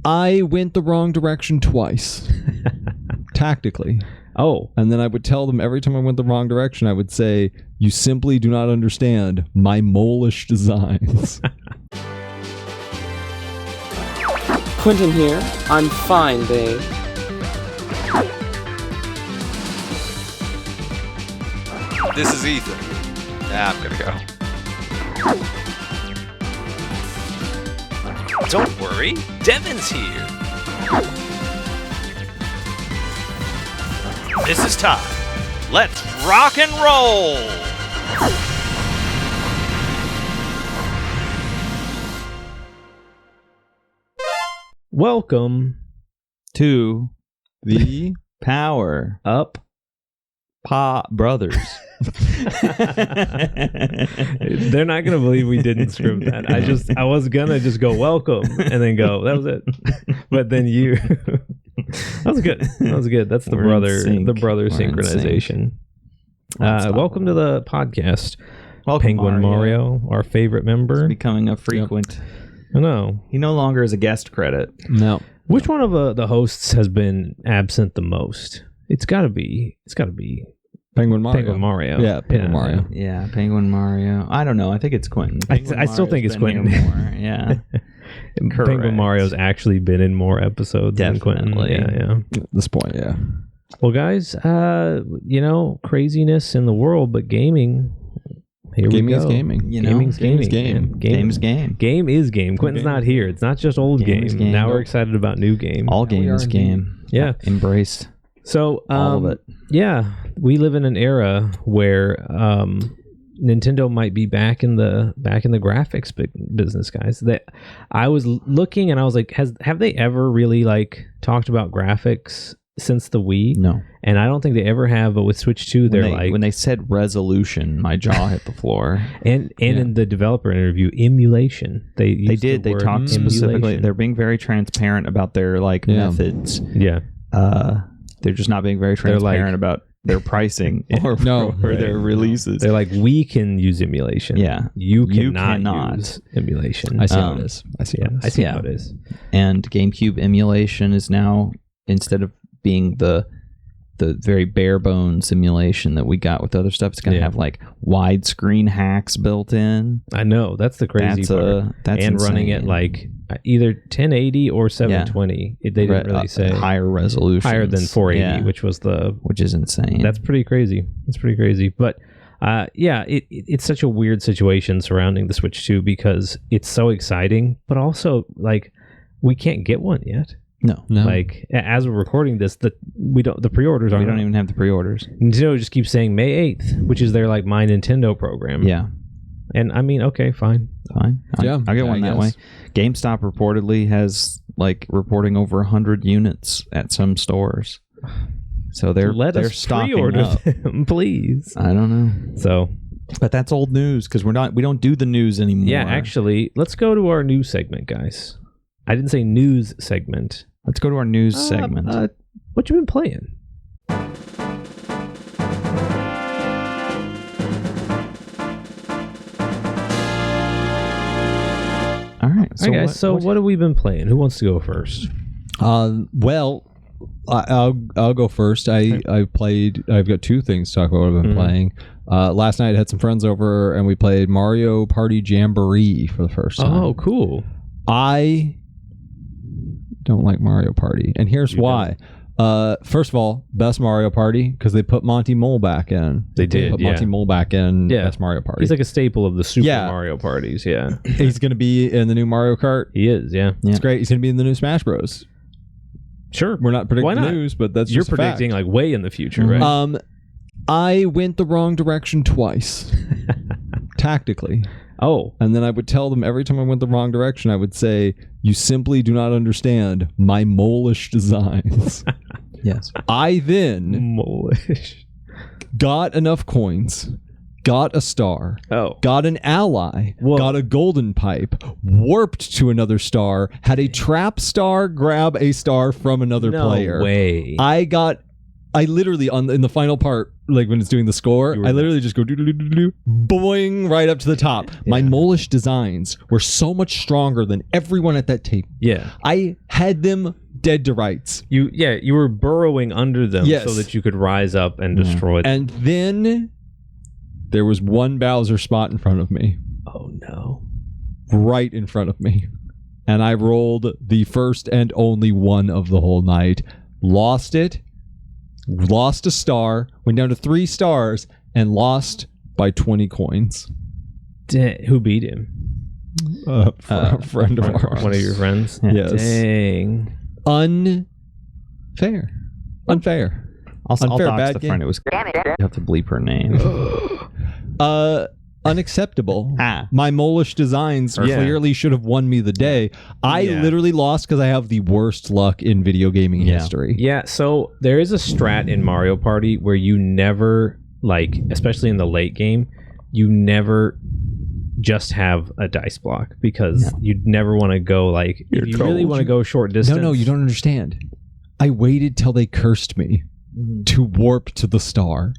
I went the wrong direction twice. Tactically. Oh. And then I would tell them every time I went the wrong direction, I would say, you simply do not understand my mole-ish designs. Quentin here. I'm fine, babe. This is Ethan. Nah, I'm gonna go. Don't worry, Devin's here. This is time. Let's rock and roll! Welcome to the Power Up Brothers. They're not gonna believe we didn't script that. I was gonna just go welcome and then go, that was it. But then you that was good. That's the brother synchronization. Welcome to the podcast. Welcome, Penguin Mario, our favorite member. He's becoming a frequent. I know. He no longer is a guest credit. No. Which one of the hosts has been absent the most? It's gotta be Penguin Mario. Penguin Mario. Yeah, Penguin Mario. Yeah, Penguin Mario. I don't know. I think it's Quentin. I still think it's Quentin. Yeah. Penguin Mario's actually been in more episodes than Quentin. Yeah. At this point, yeah. Well, guys, craziness in the world, but gaming. Gaming is gaming. Gaming's gaming. Game's game. Game is game. Quentin's not here. It's not just old game. Now we're excited about new game. All games game. Yeah. Embraced. So, all of it. Yeah, we live in an era where Nintendo might be back in the graphics business, guys. That I was looking and I was like, have they ever really talked about graphics since the Wii? No. And I don't think they ever have, but with Switch 2, when they said resolution, my jaw hit the floor. And in the developer interview, emulation. They talked specifically. They're being very transparent about their methods. Yeah. They're just not being very transparent about their pricing or their releases. They're like, we can use emulation. Yeah. You cannot use emulation. I see how it is. I see how it is. And GameCube emulation is now, instead of being the very bare bones simulation that we got with other stuff, it's going to have widescreen hacks built in. I know. That's the crazy part. That's and insane. running it either 1080 or 720. They didn't really say higher resolution, higher than 480, which is insane. That's pretty crazy. But it's such a weird situation surrounding the Switch 2 because it's so exciting, but also we can't get one yet. No. As we're recording this, the pre-orders aren't. We don't even have the pre-orders. Nintendo just keeps saying May 8th, which is their My Nintendo program. Yeah. And I mean, okay, fine. I'll get one that way. GameStop reportedly has reporting over 100 units at some stores. So they're stocking pre-order up. them, please. I don't know. So, but that's old news because we don't do the news anymore. Yeah, actually, let's go to our news segment, guys. I didn't say news segment. Let's go to our news segment. What you been playing? All right. So, guys. What have we been playing? Who wants to go first? Well, I'll go first. I've got two things to talk about what I've been playing. Last night I had some friends over and we played Mario Party Jamboree for the first time. Oh, cool. I don't like Mario Party, and here's why. First of all, best Mario Party because they put Monty Mole back in. They put Monty Mole back in. Best Mario Party. He's like a staple of the Super Mario parties. Yeah, he's gonna be in the new Mario Kart. He is. Yeah, it's great. He's gonna be in the new Smash Bros. Sure, we're not predicting the news, but that's you're predicting way in the future, right? I went the wrong direction twice, tactically. Oh. And then I would tell them every time I went the wrong direction, I would say, you simply do not understand my mole-ish designs. Yes. I then mole-ish. Got enough coins, got a star, got an ally, got a golden pipe, warped to another star, had a trap star grab a star from another player. No way. I got I literally in the final part, like when it's doing the score, I literally just go boing right up to the top. My Molish designs were so much stronger than everyone at that table. Yeah. I had them dead to rights. You were burrowing under them Yes. so that you could rise up and destroy them. And then there was one Bowser spot in front of me. Oh no. Right in front of me. And I rolled the first and only one of the whole night. Lost it. Lost a star. Went down to 3 stars and lost by 20 coins. Who beat him? A friend of ours. One of your friends? Yes. Dang. Unfair. Unfair. I'll Unfair, dox bad the game. friend. It was. You have to bleep her name. Unacceptable. Ah. My Molish designs clearly should have won me the day. I literally lost because I have the worst luck in video gaming history. Yeah, so there is a strat in Mario Party where you never, like, especially in the late game, you never just have a dice block because you'd never want to go, like, if you really want to go short distance. No, you don't understand. I waited till they cursed me to warp to the star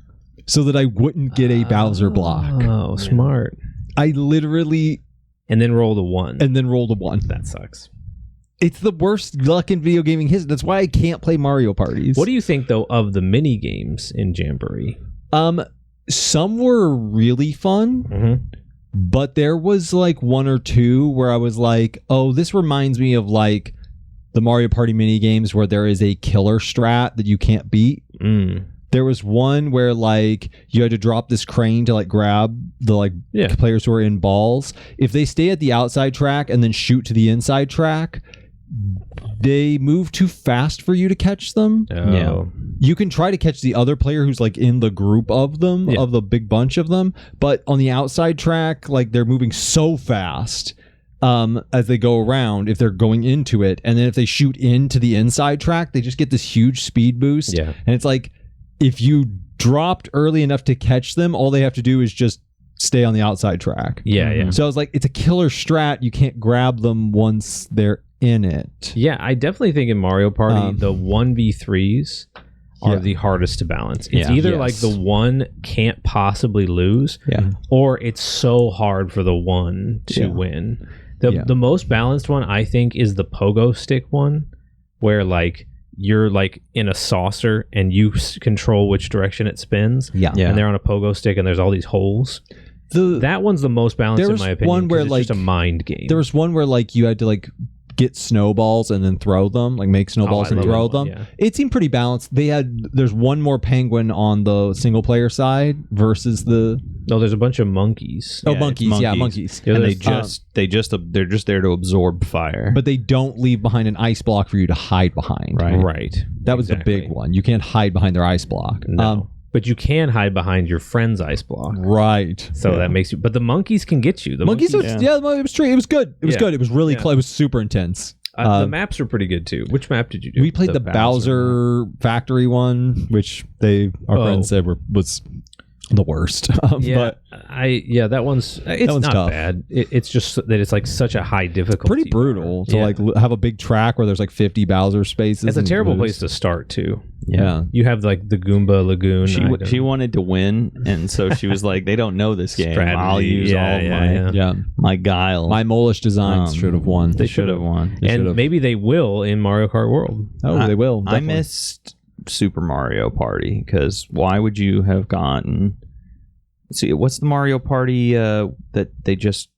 so that I wouldn't get a Bowser block. Oh, smart. I literally... And then rolled a 1. And then rolled a 1. That sucks. It's the worst luck in video gaming history. That's why I can't play Mario parties. What do you think, though, of the mini games in Jamboree? Some were really fun, but there was like 1 or 2 where I was like, oh, this reminds me of like the Mario Party mini games where there is a killer strat that you can't beat. There was one where like you had to drop this crane to like grab the like players who are in balls. If they stay at the outside track and then shoot to the inside track, they move too fast for you to catch them. You can try to catch the other player who's like in the group of them, of the big bunch of them, but on the outside track, like they're moving so fast as they go around if they're going into it, and then if they shoot into the inside track, they just get this huge speed boost. And it's like, if you dropped early enough to catch them, all they have to do is just stay on the outside track. So I was like, it's a killer strat. You can't grab them once they're in it. Yeah, I definitely think in Mario Party, the 1v3s are the hardest to balance. It's either like the one can't possibly lose, or it's so hard for the one to win. The most balanced one, I think, is the pogo stick one, where like you're like in a saucer and you control which direction it spins. And they're on a pogo stick and there's all these holes. That one's the most balanced in my opinion. One where it's like just a mind game. There was one where like you had to like get snowballs and then throw them, like make snowballs and throw them. It seemed pretty balanced. There's one more penguin on the single player side versus the... No, there's a bunch of monkeys. Monkeys. And they're just there to absorb fire. But they don't leave behind an ice block for you to hide behind. Right. That was the big one. You can't hide behind their ice block. No. But you can hide behind your friend's ice block. Right. So that makes you... But the monkeys can get you. The monkeys it was true. It was good. It was good. It was really close. It was super intense. The maps were pretty good, too. Which map did you do? We played the Bowser factory one, which our friends said was the worst. But that one's... It's not tough. bad. It's just that it's like such a high difficulty. Pretty brutal to like have a big track where there's like 50 Bowser spaces. It's a terrible place to start, too. Yeah. You have like the Goomba Lagoon. She wanted to win, and so she was like, they don't know this game. Strategy. I'll use all my guile. My Molish designs should have won. They should have won. And maybe they will in Mario Kart World. They will. I missed Super Mario Party, because why would you have gotten... See, what's the Mario Party that they just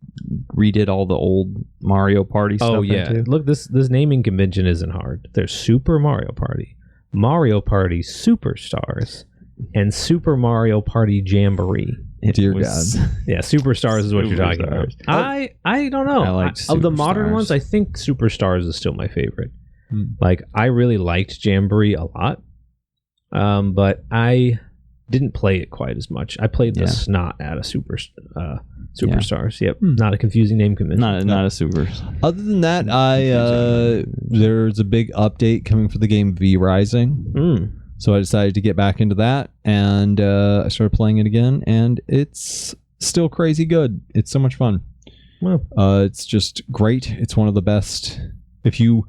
redid all the old Mario Party stuff into? Look, this naming convention isn't hard. There's Super Mario Party, Mario Party Superstars, and Super Mario Party Jamboree. Dear God. Yeah, Superstars is what you're talking about. I don't know. I liked of the modern Superstars. ones, I think Superstars is still my favorite. Like, I really liked Jamboree a lot, but I didn't play it quite as much. I played the snot out of Superstars. Yep, not a confusing name convention. Not a super. Other than that, there's a big update coming for the game V Rising. So I decided to get back into that, and I started playing it again, and it's still crazy good. It's so much fun. Wow. It's just great. It's one of the best. If you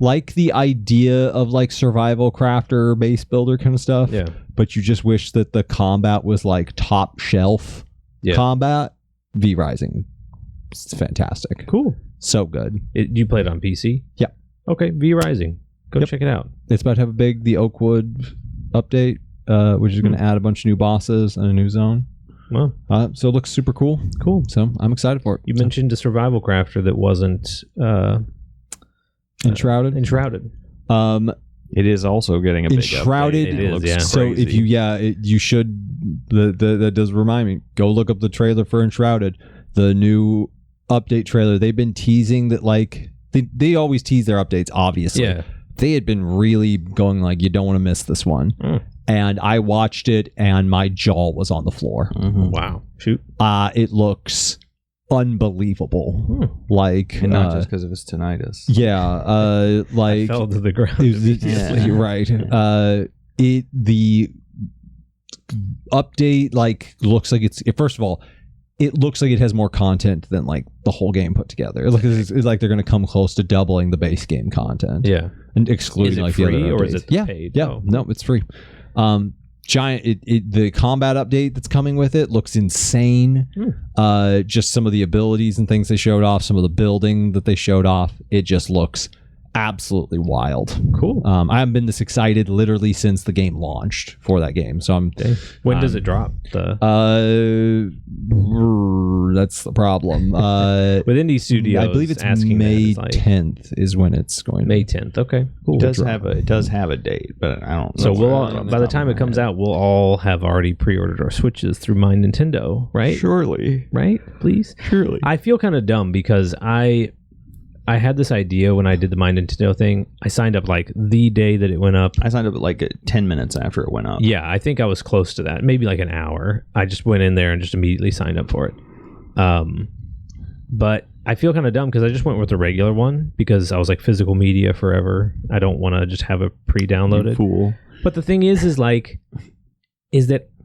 like the idea of like survival crafter, base builder kind of stuff. Yeah. But you just wish that the combat was like top shelf combat. V Rising. It's fantastic. Cool. So good. You played on PC? Yeah. Okay, V Rising. Go check it out. It's about to have the Oakwood update, which is going to add a bunch of new bosses and a new zone. Well, so it looks super cool. Cool. So I'm excited for it. You mentioned a survival crafter that wasn't Enshrouded. It is also getting a big Enshrouded. update. It looks crazy. So if you you should. That does remind me. Go look up the trailer for Enshrouded, the new update trailer. They've been teasing that like they always tease their updates. Obviously, they had been really going like you don't want to miss this one. And I watched it, and my jaw was on the floor. Wow! Shoot! It looks unbelievable. Like, and not just because of his tinnitus. Yeah, like I fell to the ground. Right. The update like looks like it's first of all, it looks like it has more content than like the whole game put together. It's like they're going to come close to doubling the base game content. Yeah, and excluding is it like free the other or updates. is it paid? Yeah, no, it's free. Giant the combat update that's coming with it looks insane. Just some of the abilities and things they showed off, some of the building that they showed off, it just looks absolutely wild. Cool. I haven't been this excited literally since the game launched for that game. So I'm when does it drop? That's the problem. With Indie Studios, I believe it's May 10th is when it's going to May 10th. Okay, cool. It does have a date, but I don't know. So we'll all, by the time it comes out, we'll all have already pre-ordered our Switches through My Nintendo, right? Surely. Right? Please? Surely. I feel kind of dumb because I had this idea when I did the My Nintendo thing. I signed up like the day that it went up. I signed up like 10 minutes after it went up. Yeah, I think I was close to that. Maybe like an hour. I just went in there and just immediately signed up for it. But I feel kind of dumb because I just went with the regular one because I was like physical media forever. I don't want to just have it pre-downloaded. You fool. But the thing is that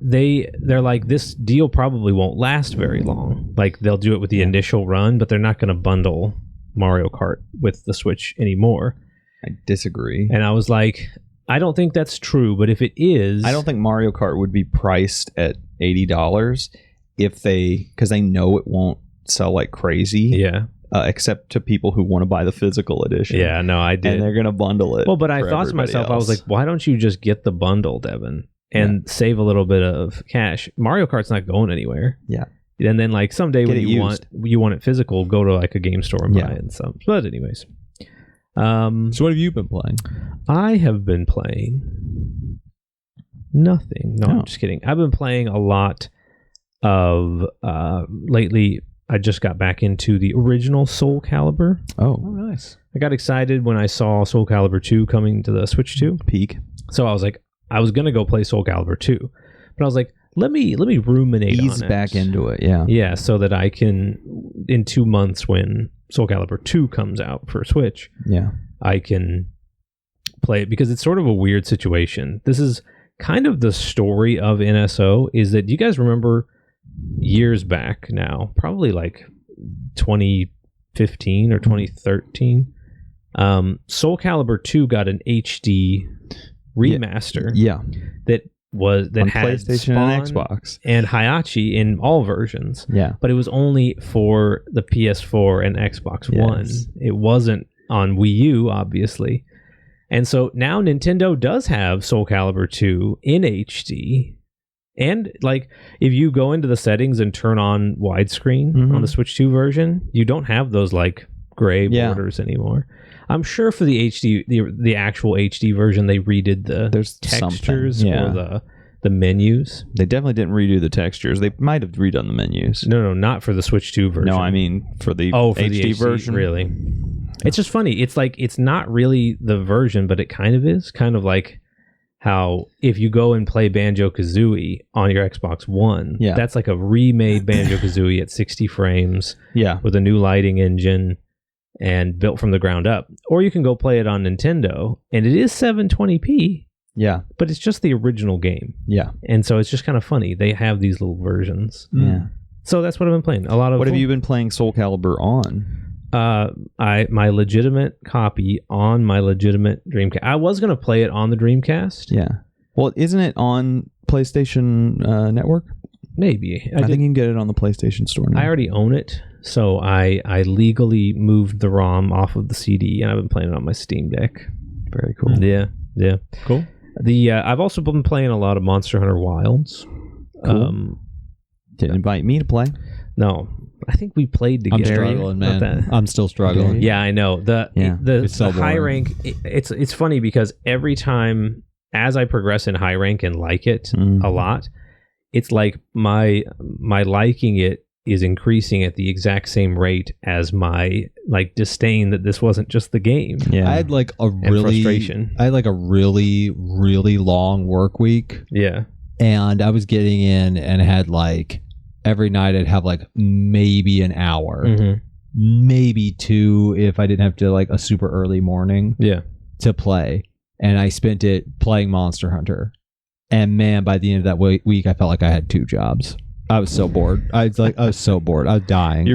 they're like, this deal probably won't last very long. Like they'll do it with the initial run, but they're not going to bundle Mario Kart with the Switch anymore. I disagree. And I was like, I don't think that's true, but if it is, I don't think Mario Kart would be priced at $80 because they know it won't sell like crazy. Yeah. Except to people who want to buy the physical edition. Yeah, no, I did. And they're going to bundle it. Well, but I thought to myself, I was like, why don't you just get the bundle, Devin, and save a little bit of cash? Mario Kart's not going anywhere. Yeah. And then like someday when you want it physical, go to like a game store and buy it and some. But anyways. So what have you been playing? I have been playing nothing. No, I'm just kidding. I've been playing a lot of lately. I just got back into the original Soul Calibur. Oh, nice. I got excited when I saw Soul Calibur 2 coming to the Switch 2. Peak. So I was like, I was going to go play Soul Calibur 2. But I was like, let me ruminate on it. Ease back into it, yeah. Yeah, so that I can, in 2 months when Soul Calibur 2 comes out for Switch, I can play it because it's sort of a weird situation. This is kind of the story of NSO, is that you guys remember years back now, probably like 2015 or 2013, Soul Calibur 2 got an HD remaster. That had PlayStation Spawn and Xbox and Hayachi in all versions. Yeah. But it was only for the PS4 and Xbox One. It wasn't on Wii U, obviously. And so now Nintendo does have Soul Calibur 2 in HD. And like if you go into the settings and turn on widescreen on the Switch 2 version, you don't have those like gray borders anymore. I'm sure for the HD, the actual HD version, they redid the textures or the menus. They definitely didn't redo the textures. They might have redone the menus. No, not for the Switch 2 version. No, I mean for the HD version. Really, it's just funny. It's like it's not really the version, but it kind of is. Kind of like how if you go and play Banjo-Kazooie on your Xbox One, that's like a remade Banjo-Kazooie at 60 frames, with a new lighting engine and built from the ground up. Or you can go play it on Nintendo, and it is 720p. Yeah. But it's just the original game. Yeah. And so it's just kind of funny. They have these little versions. Yeah. So that's what I've been playing. What have you been playing Soul Calibur on? My legitimate copy on my legitimate Dreamcast. I was gonna play it on the Dreamcast. Yeah. Well, isn't it on PlayStation Network? Maybe. I think you can get it on the PlayStation Store now. I already own it, so I legally moved the ROM off of the CD, and I've been playing it on my Steam Deck. Very cool. Yeah. Cool. I've also been playing a lot of Monster Hunter Wilds. Cool. Didn't invite me to play. No, I think we played together. I'm struggling, man. I'm still struggling. Yeah, I know. The so high boring. rank. It's funny because every time as I progress in high rank and like it a lot, it's like my liking it is increasing at the exact same rate as my like disdain that this wasn't just the game. Yeah. I had like a frustration. really long work week. Yeah. And I was getting in and had like every night I'd have like maybe an hour, maybe 2 if I didn't have to like a super early morning to play. And I spent it playing Monster Hunter. And man, by the end of that week, I felt like I had 2 jobs. I was so bored. I was so bored. I was dying.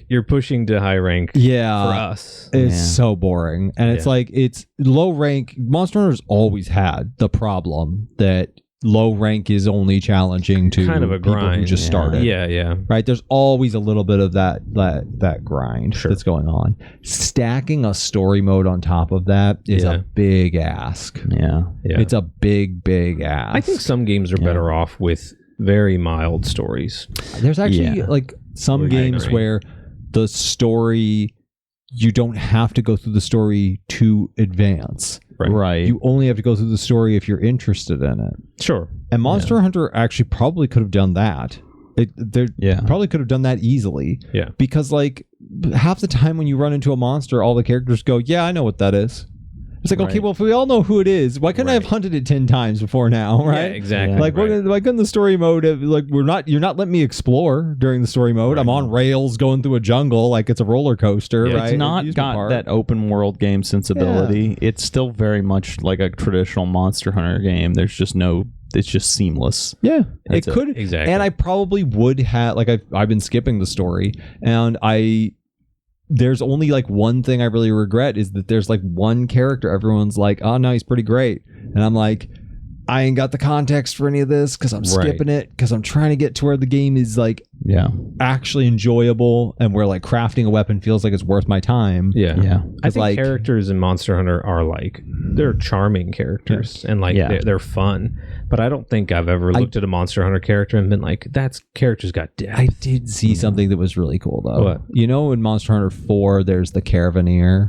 You're pushing to high rank. Yeah, for us, it's so boring. And it's like it's low rank. Monster Hunter's always had the problem that low rank is only challenging to kind of a people grind. who just started. Yeah. Right. There's always a little bit of that grind that's going on. Stacking a story mode on top of that is a big ask. Yeah. It's a big ask. I think some games are better off with very mild stories. There's actually like some games where the story, you don't have to go through the story to advance. Right. You only have to go through the story if you're interested in it. Sure. And Monster Hunter actually probably could have done that. Probably could have done that easily. Yeah. Because like half the time when you run into a monster, all the characters go, "Yeah, I know what that is." It's like, okay, well, if we all know who it is, why couldn't I have hunted it 10 times before now, right? Yeah, exactly. Like, why couldn't the story mode have, like, you're not letting me explore during the story mode. I'm on rails going through a jungle like it's a roller coaster, right? It's not got that open world game sensibility. It's still very much like a traditional Monster Hunter game. There's just it's just seamless. Yeah, That's it could. Exactly. And I probably would have, like, I've been skipping the story, and there's only like one thing I really regret is that there's like one character everyone's like, oh no, he's pretty great, and I'm like, I ain't got the context for any of this because I'm skipping it because I'm trying to get to where the game is like actually enjoyable and where like crafting a weapon feels like it's worth my time. Yeah. I think like, characters in Monster Hunter are like, they're charming characters and like they're fun, but I don't think I've ever looked at a Monster Hunter character and been like, that character's got depth. I did see something that was really cool though. What? You know, in Monster Hunter 4 there's the Caravaneer,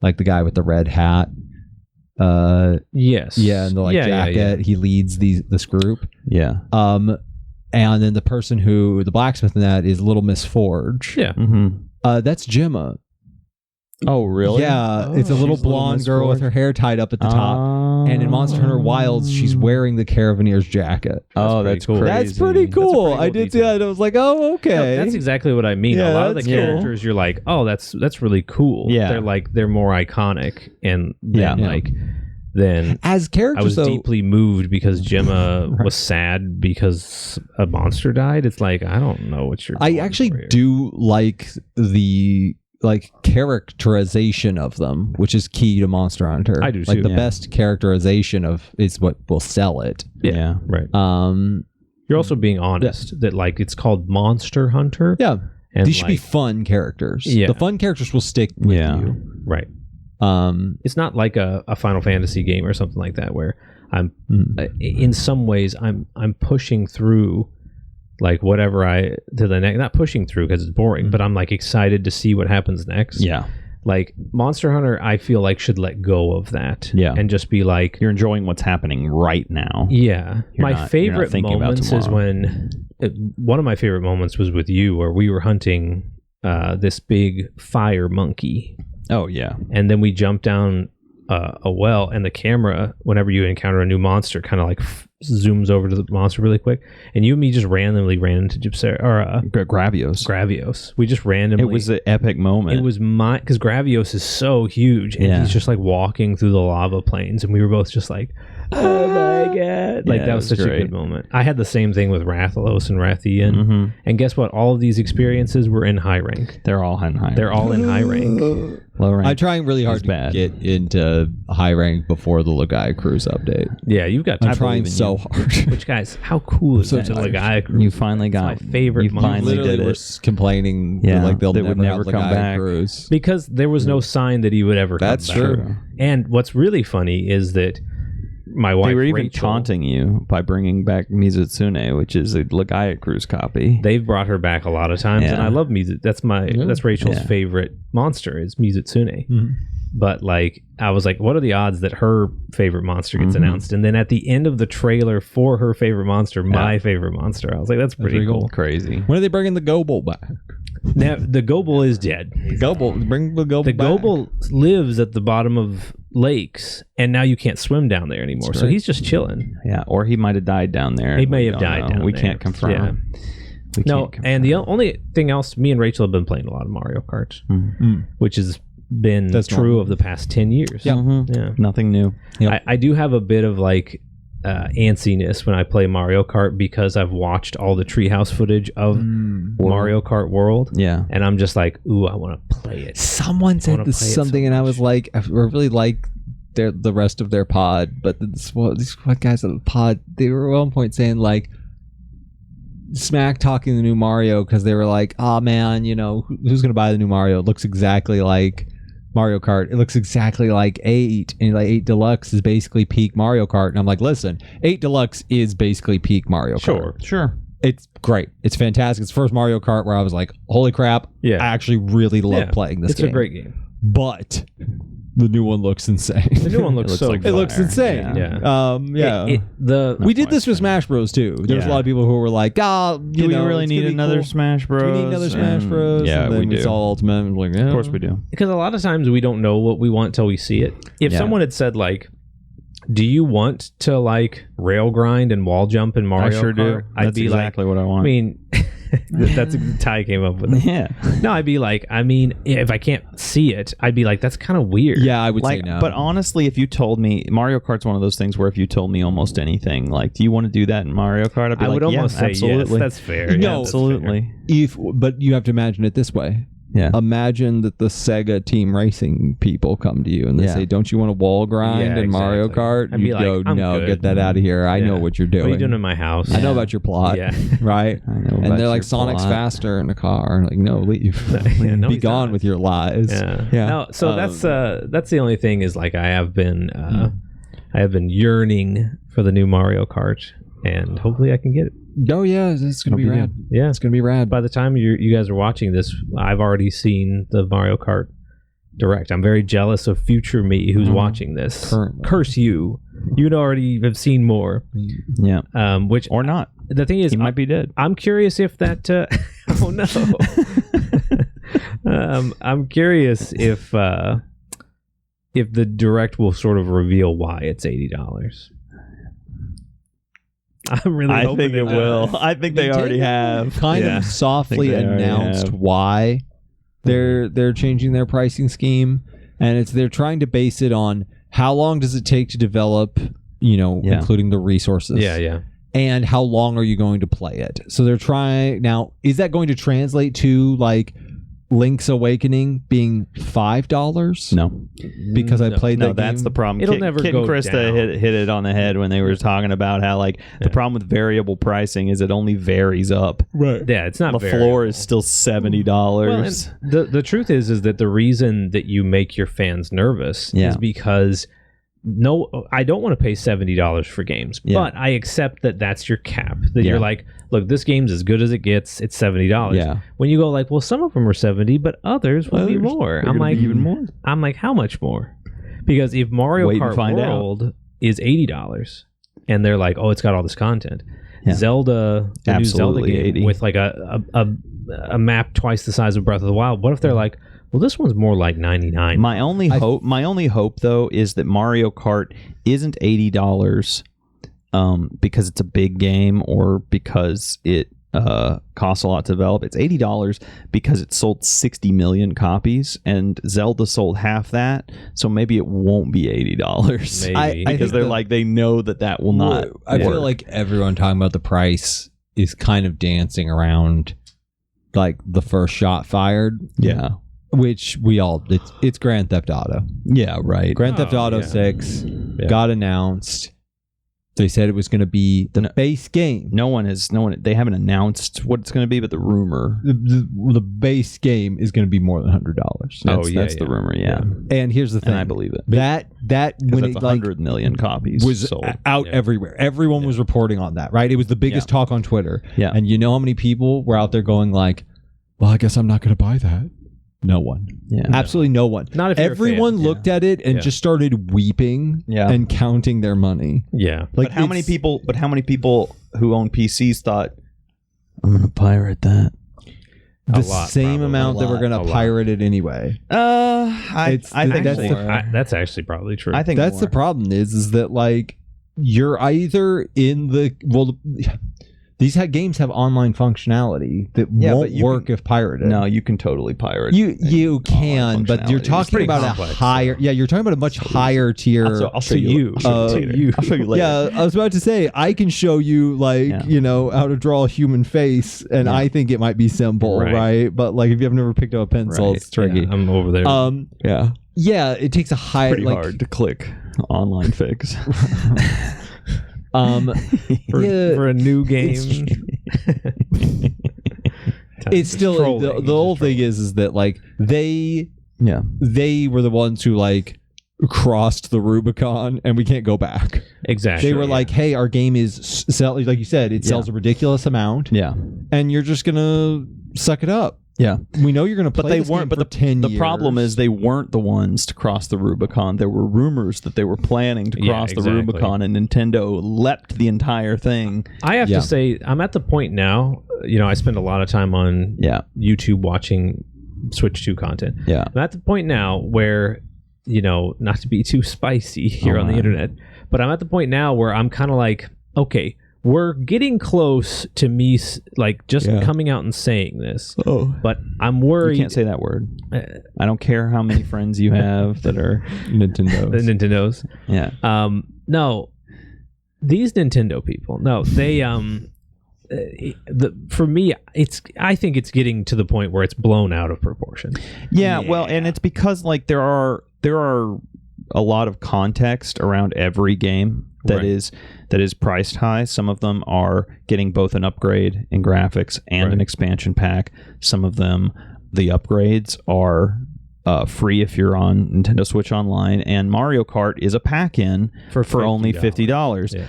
like the guy with the red hat. Yes. Yeah, and the like jacket. He leads this group. Yeah. And then the person the blacksmith in that is Little Miss Forge. Yeah. That's Gemma. Oh, really? Yeah, it's a little blonde girl with her hair tied up at the top. And in Monster Hunter Wilds, she's wearing the Caravanier's jacket. That's cool. That's pretty cool. I did see that. And I was like, oh, okay. No, that's exactly what I mean. Yeah, a lot of the that's characters, you're like, oh, that's really cool. Yeah. They're more iconic, and then as characters, I was deeply moved because Gemma was sad because a monster died. It's like, I don't know what you're. I actually do like the characterization of them, which is key to Monster Hunter. I do like too. The best characterization is what will sell it. Yeah, right. You're also being honest that like it's called Monster Hunter. Yeah, and these should be fun characters. Yeah, the fun characters will stick with you. Right. It's not like a Final Fantasy game or something like that where I'm in some ways I'm pushing through like whatever to the next, not pushing through because it's boring, but I'm like excited to see what happens next. Yeah. Like Monster Hunter, I feel like should let go of that. Yeah. And just be like, you're enjoying what's happening right now. Yeah. My favorite moments is when one of my favorite moments was with you where we were hunting this big fire monkey. Oh yeah. And then we jumped down a well, and the camera, whenever you encounter a new monster, kind of like zooms over to the monster really quick, and you and me just randomly ran into Gravios. We just randomly. It was an epic moment. It was because Gravios is so huge, and he's just like walking through the lava plains, and we were both just like, oh my god! Like that was such great. A good moment. I had the same thing with Rathalos and Rathian, and guess what? All of these experiences were in high rank. They're all in high rank. They're all in high rank. Low rank. I'm trying really hard to get into high rank before the Legaia Cruise update. Yeah, you've got. I'm trying so hard. Which guys, how cool is that Legaia Cruise? You finally got my favorite. You finally literally did were it. Complaining, like they'll never come back. Cruise. Because there was no sign that he would ever. That's come back. true. And what's really funny is that my wife, they were even Rachel, taunting you by bringing back Mizutsune, which is a Legaia Cruise copy. They've brought her back a lot of times, and I love Mizu. That's that's Rachel's favorite monster is Mizutsune. But like, I was like, what are the odds that her favorite monster gets announced? And then at the end of the trailer for her favorite monster, my favorite monster, I was like, that's pretty cool. Crazy. When are they bringing the Gobel back? Now the Gobel is dead. Bring the Gobel back. The Gobel lives at the bottom of lakes, and now you can't swim down there anymore. So he's just chilling. Yeah, or he might have died down there. He may have died down there. We can't confirm. Yeah. And the only thing else, me and Rachel have been playing a lot of Mario Kart, which has been true of the past 10 years. Yeah. Nothing new. Yep. I do have a bit of like antsiness when I play Mario Kart because I've watched all the treehouse footage of Mario Kart World. Yeah. And I'm just like, ooh, I want to play it. Someone said something, and I was like, I really like the rest of their pod, but these guys on the pod, they were at one point saying like, smack talking the new Mario because they were like, oh man, who's gonna buy the new Mario? It looks exactly like Mario Kart. It looks exactly like 8, and like 8 Deluxe is basically peak Mario Kart. And I'm like, listen, 8 Deluxe is basically peak Mario Kart. Sure. It's great. It's fantastic. It's the first Mario Kart where I was like, holy crap, I actually really love playing this game. It's a great game. But the new one looks insane. The new one looks so it looks insane. We did this with Smash Bros too. There's a lot of people who were like, do we really need another Smash Bros? Do we need another Smash Bros? Yeah, and then we do. Saw Ultimate and like, of course we do. Because a lot of times we don't know what we want till we see it. If someone had said like, do you want to like rail grind and wall jump in Mario Kart? I sure do. That's exactly what I want. I mean, that's Ty came up with it. Yeah. No, I'd be like, I mean, if I can't see it, I'd be like, that's kind of weird. Yeah, I would say no. But honestly, if you told me, Mario Kart's one of those things where if you told me almost anything, like, do you want to do that in Mario Kart? I'd be I would almost say absolutely. Yes, that's fair. No, absolutely. But you have to imagine it this way. Yeah. Imagine that the Sega Team Racing people come to you and they say, don't you want to wall grind in Mario Kart? I'd You be like, go, I'm no, good. get that out of here. I know what you're doing. What are you doing in my house? I know about your plot. Yeah. Right? I know And about they're like, your Sonic's plot. faster in a car. Like, no, leave. No, Be he's gone not. with your lies. Yeah. Yeah. No, so that's the only thing is like I have been yearning for the new Mario Kart, and hopefully I can get it. Oh, yeah. It's going to be rad. Yeah. It's going to be rad. By the time you guys are watching this, I've already seen the Mario Kart Direct. I'm very jealous of future me who's watching this. Currently. Curse you. You'd already have seen more. Yeah. Which Or not. The thing is, He might be dead. I'm curious if that. Oh no. I'm curious if the Direct will sort of reveal why it's $80. I'm really. I hoping think it will. I think they already have. Kind of softly they already announced have. why they're changing their pricing scheme, and they're trying to base it on how long does it take to develop, including the resources. Yeah. And how long are you going to play it? So they're trying now. Is that going to translate to like Link's Awakening being $5? No. Because I played that game. That's the problem. It'll never Kit go and Krista down. hit it on the head when they were talking about how the problem with variable pricing is it only varies up. Right. Yeah, it's not. The floor is still $70. Well, and the truth is that the reason that you make your fans nervous is because I don't want to pay $70 for games, but I accept that that's your cap. That you're like, look, this game's as good as it gets. It's $70. Yeah. When you go like, well, some of them are 70, but others will be more. I'm like, even more. I'm like, how much more? Because if Mario Kart World is $80 and they're like, oh, it's got all this content, Zelda, the new Zelda game 80. with like a map twice the size of Breath of the Wild. What if they're like, well, this one's more like 99. My only hope though is that Mario Kart isn't $80 because it's a big game or because it costs a lot to develop. It's $80 because it sold 60 million copies, and Zelda sold half that, so maybe it won't be $80. Maybe. Because they're like, they know that will not I work. feel like everyone talking about the price is kind of dancing around like the first shot fired. Yeah. Which it's Grand Theft Auto. Yeah, right. Grand Theft Auto 6 got announced. They said it was going to be the base game. They haven't announced what it's going to be, but the rumor. The base game is going to be more than $100. That's the rumor, yeah. And here's the thing. And I believe it. That when it's 100 million copies was sold. out everywhere. Everyone was reporting on that, right? It was the biggest talk on Twitter. Yeah. And you know how many people were out there going like, well, I guess I'm not going to buy that. No one. Yeah. Absolutely no one. Not if you're a Everyone fan. looked at it and just started weeping and counting their money. Yeah. Like But how many people who own PCs thought, I'm going to pirate that? The lot, same probably. amount that were going to pirate it anyway. I think That's actually probably true. I think that's more. the problem is that like you're either in the these games have online functionality that won't work if pirated. No, you can totally pirate. You can, but you're talking about complex, a higher. Yeah, you're talking about a much higher tier. I'll show you. I'll show you later. Yeah, I was about to say I can show you how to draw a human face, and I think it might be simple, right? But like if you've never picked up a pencil, it's tricky. Yeah, I'm over there. Yeah, it takes a high. Pretty hard to click online fix. For a new game. It's still the whole thing is that like they were the ones who like crossed the Rubicon and we can't go back. Exactly. They were like, hey, our game is like you said, it sells a ridiculous amount. Yeah. And you're just gonna suck it up. Yeah. We know you're gonna play this game for 10 years. The problem is they weren't the ones to cross the Rubicon. There were rumors that they were planning to cross the Rubicon, and Nintendo leapt the entire thing. I have to say, I'm at the point now, I spend a lot of time on YouTube watching Switch 2 content. Yeah. I'm at the point now where, not to be too spicy here on the internet, but I'm at the point now where I'm kind of like, okay, we're getting close to me like just coming out and saying this. But I'm worried. You can't say that word. I don't care how many friends you have that are Nintendos. The Nintendos. Yeah. No, these Nintendo people. No, they for me, I think it's getting to the point where it's blown out of proportion. Yeah. Well, and it's because like there are a lot of context around every game that is priced high. Some of them are getting both an upgrade in graphics and an expansion pack. Some of them, the upgrades are free if you're on Nintendo Switch Online, and Mario Kart is a pack-in for only $50. Yeah.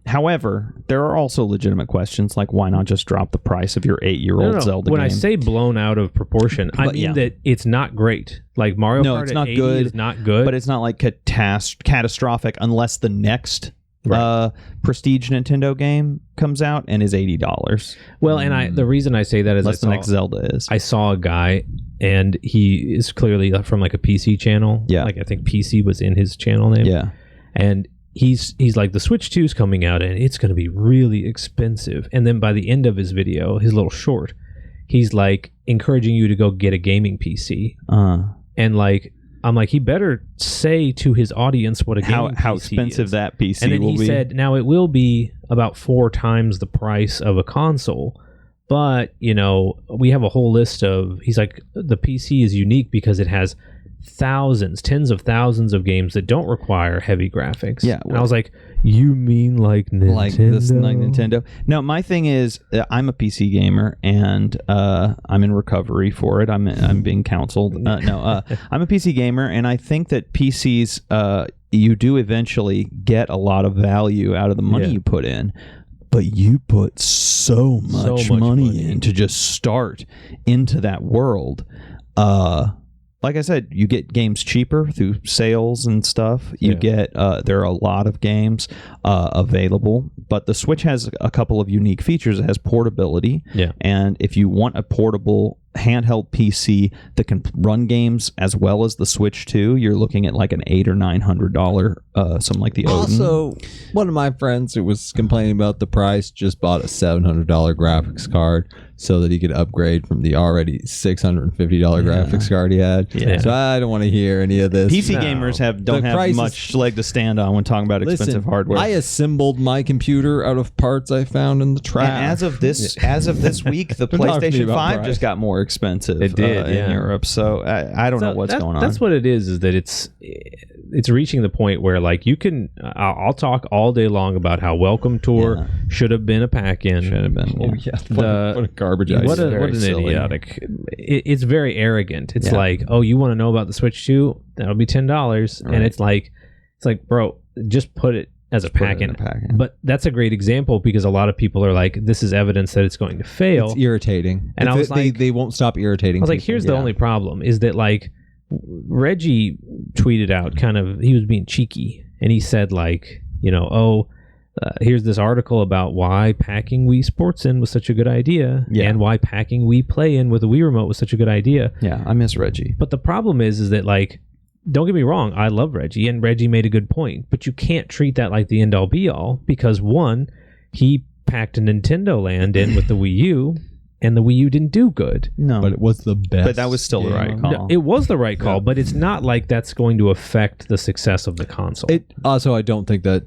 However, there are also legitimate questions like why not just drop the price of your 8-year-old Zelda when game? I say blown out of proportion, I mean that it's not great. Like Mario Kart it's not at 80 good, is not good. But it's not like catastrophic unless the next prestige Nintendo game comes out and is $80. Well, and the reason I say that is the next Zelda is. I saw a guy, and he is clearly from like a PC channel. Yeah. Like I think PC was in his channel name. Yeah. And he's like, the Switch 2 is coming out and it's going to be really expensive. And then by the end of his video, his little short, he's like encouraging you to go get a gaming PC. And like, I'm like, he better say to his audience what a gaming how PC expensive is. that PC and then will he be. said, now it will be about 4 times the price of a console. But, we have a whole list of, he's like, the PC is unique because it has tens of thousands of games that don't require heavy graphics. Yeah. And I was like, you mean like Nintendo? Like Nintendo. No, my thing is, I'm a PC gamer and I'm in recovery for it. I'm being counseled. I'm a PC gamer, and I think that PCs, you do eventually get a lot of value out of the money you put in. But you put so much money in to just start into that world. Like I said, you get games cheaper through sales and stuff. You get there are a lot of games available, but the Switch has a couple of unique features. It has portability, and if you want a portable handheld PC that can run games as well as the Switch 2, you're looking at like an $800 or $900, something like the Odin. Also, one of my friends who was complaining about the price just bought a $700 graphics card so that he could upgrade from the already $650 graphics card he had. Yeah. So I don't want to hear any of this. PC gamers don't have much leg to stand on when talking about expensive hardware. I assembled my computer out of parts I found in the trash. And as of this week, the PlayStation 5 just got more expensive. It did in Europe. So I don't know what's going on. That's what it is that it's reaching the point where like you can. I'll talk all day long about how Welcome Tour should have been a pack-in. Should have been. What a garbage idea. What an idiotic. It's very arrogant. It's like, oh, you want to know about the Switch 2? That'll be $10, and it's like, bro, just put it as a pack-in. But that's a great example because a lot of people are like, this is evidence that it's going to fail. It's irritating. And I was like, they won't stop irritating. I was like, here's the only problem is that like Reggie tweeted out he was being cheeky, and he said like, here's this article about why packing Wii Sports in was such a good idea, and why packing Wii Play in with a Wii remote was such a good idea. Yeah, I miss Reggie. But the problem is that like, don't get me wrong, I love Reggie, and Reggie made a good point, but you can't treat that like the end-all be-all because one, he packed a Nintendo Land in with the Wii U, and the Wii U didn't do good. No, but it was the best. But that was still the right call. No, it was the right call, but it's not like that's going to affect the success of the console. Also, I don't think that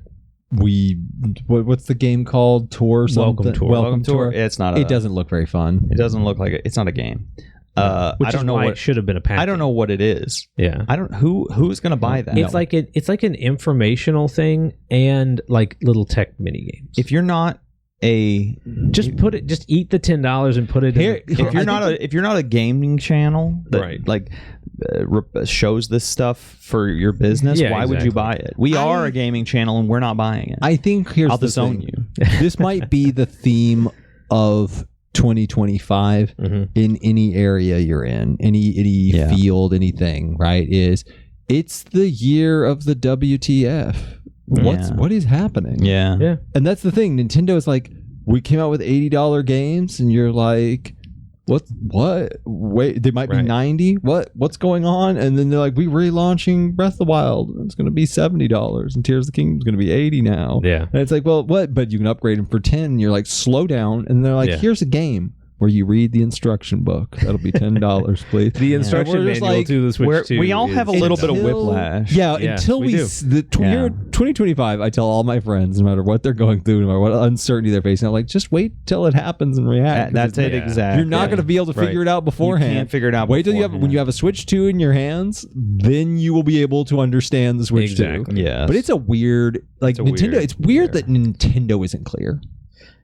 what's the game called? Tour something? Welcome Tour. It's not. It doesn't look very fun. It doesn't look like it. It's not a game. Which I don't know why it should have been a pack. I don't know what it is. Yeah, I don't. Who's going to buy that? It's like an informational thing and like little tech mini games. If you're not just eat the $10 and put it here. If you're not a gaming channel that shows this stuff for your business, why would you buy it? We are a gaming channel and we're not buying it. I think I'll disown you. This might be the theme of 2025 in any area you're in, any field, anything, right? It's the year of the WTF. What is happening? Yeah. And that's the thing. Nintendo is like, we came out with $80 games, and you're like, what? Wait, they might be 90. What's going on? And then they're like, we relaunching Breath of the Wild. It's going to be $70, and Tears of the Kingdom is going to be $80 now. Yeah. And it's like, well, what? But you can upgrade them for 10. And you're like, slow down. And they're like, here's a game where you read the instruction book. That'll be $10, please. The instruction manual to the Switch 2. We all have a little bit of whiplash. Yeah, until the year 2025, I tell all my friends, no matter what they're going through, no matter what uncertainty they're facing, I'm like, just wait till it happens and react. That's it, exactly. You're not going to be able to figure it out beforehand. You can't figure it out Wait till when you have a Switch 2 in your hands, then you will be able to understand the Switch 2. Yeah. But it's a weird, Nintendo, it's weird that Nintendo isn't clear.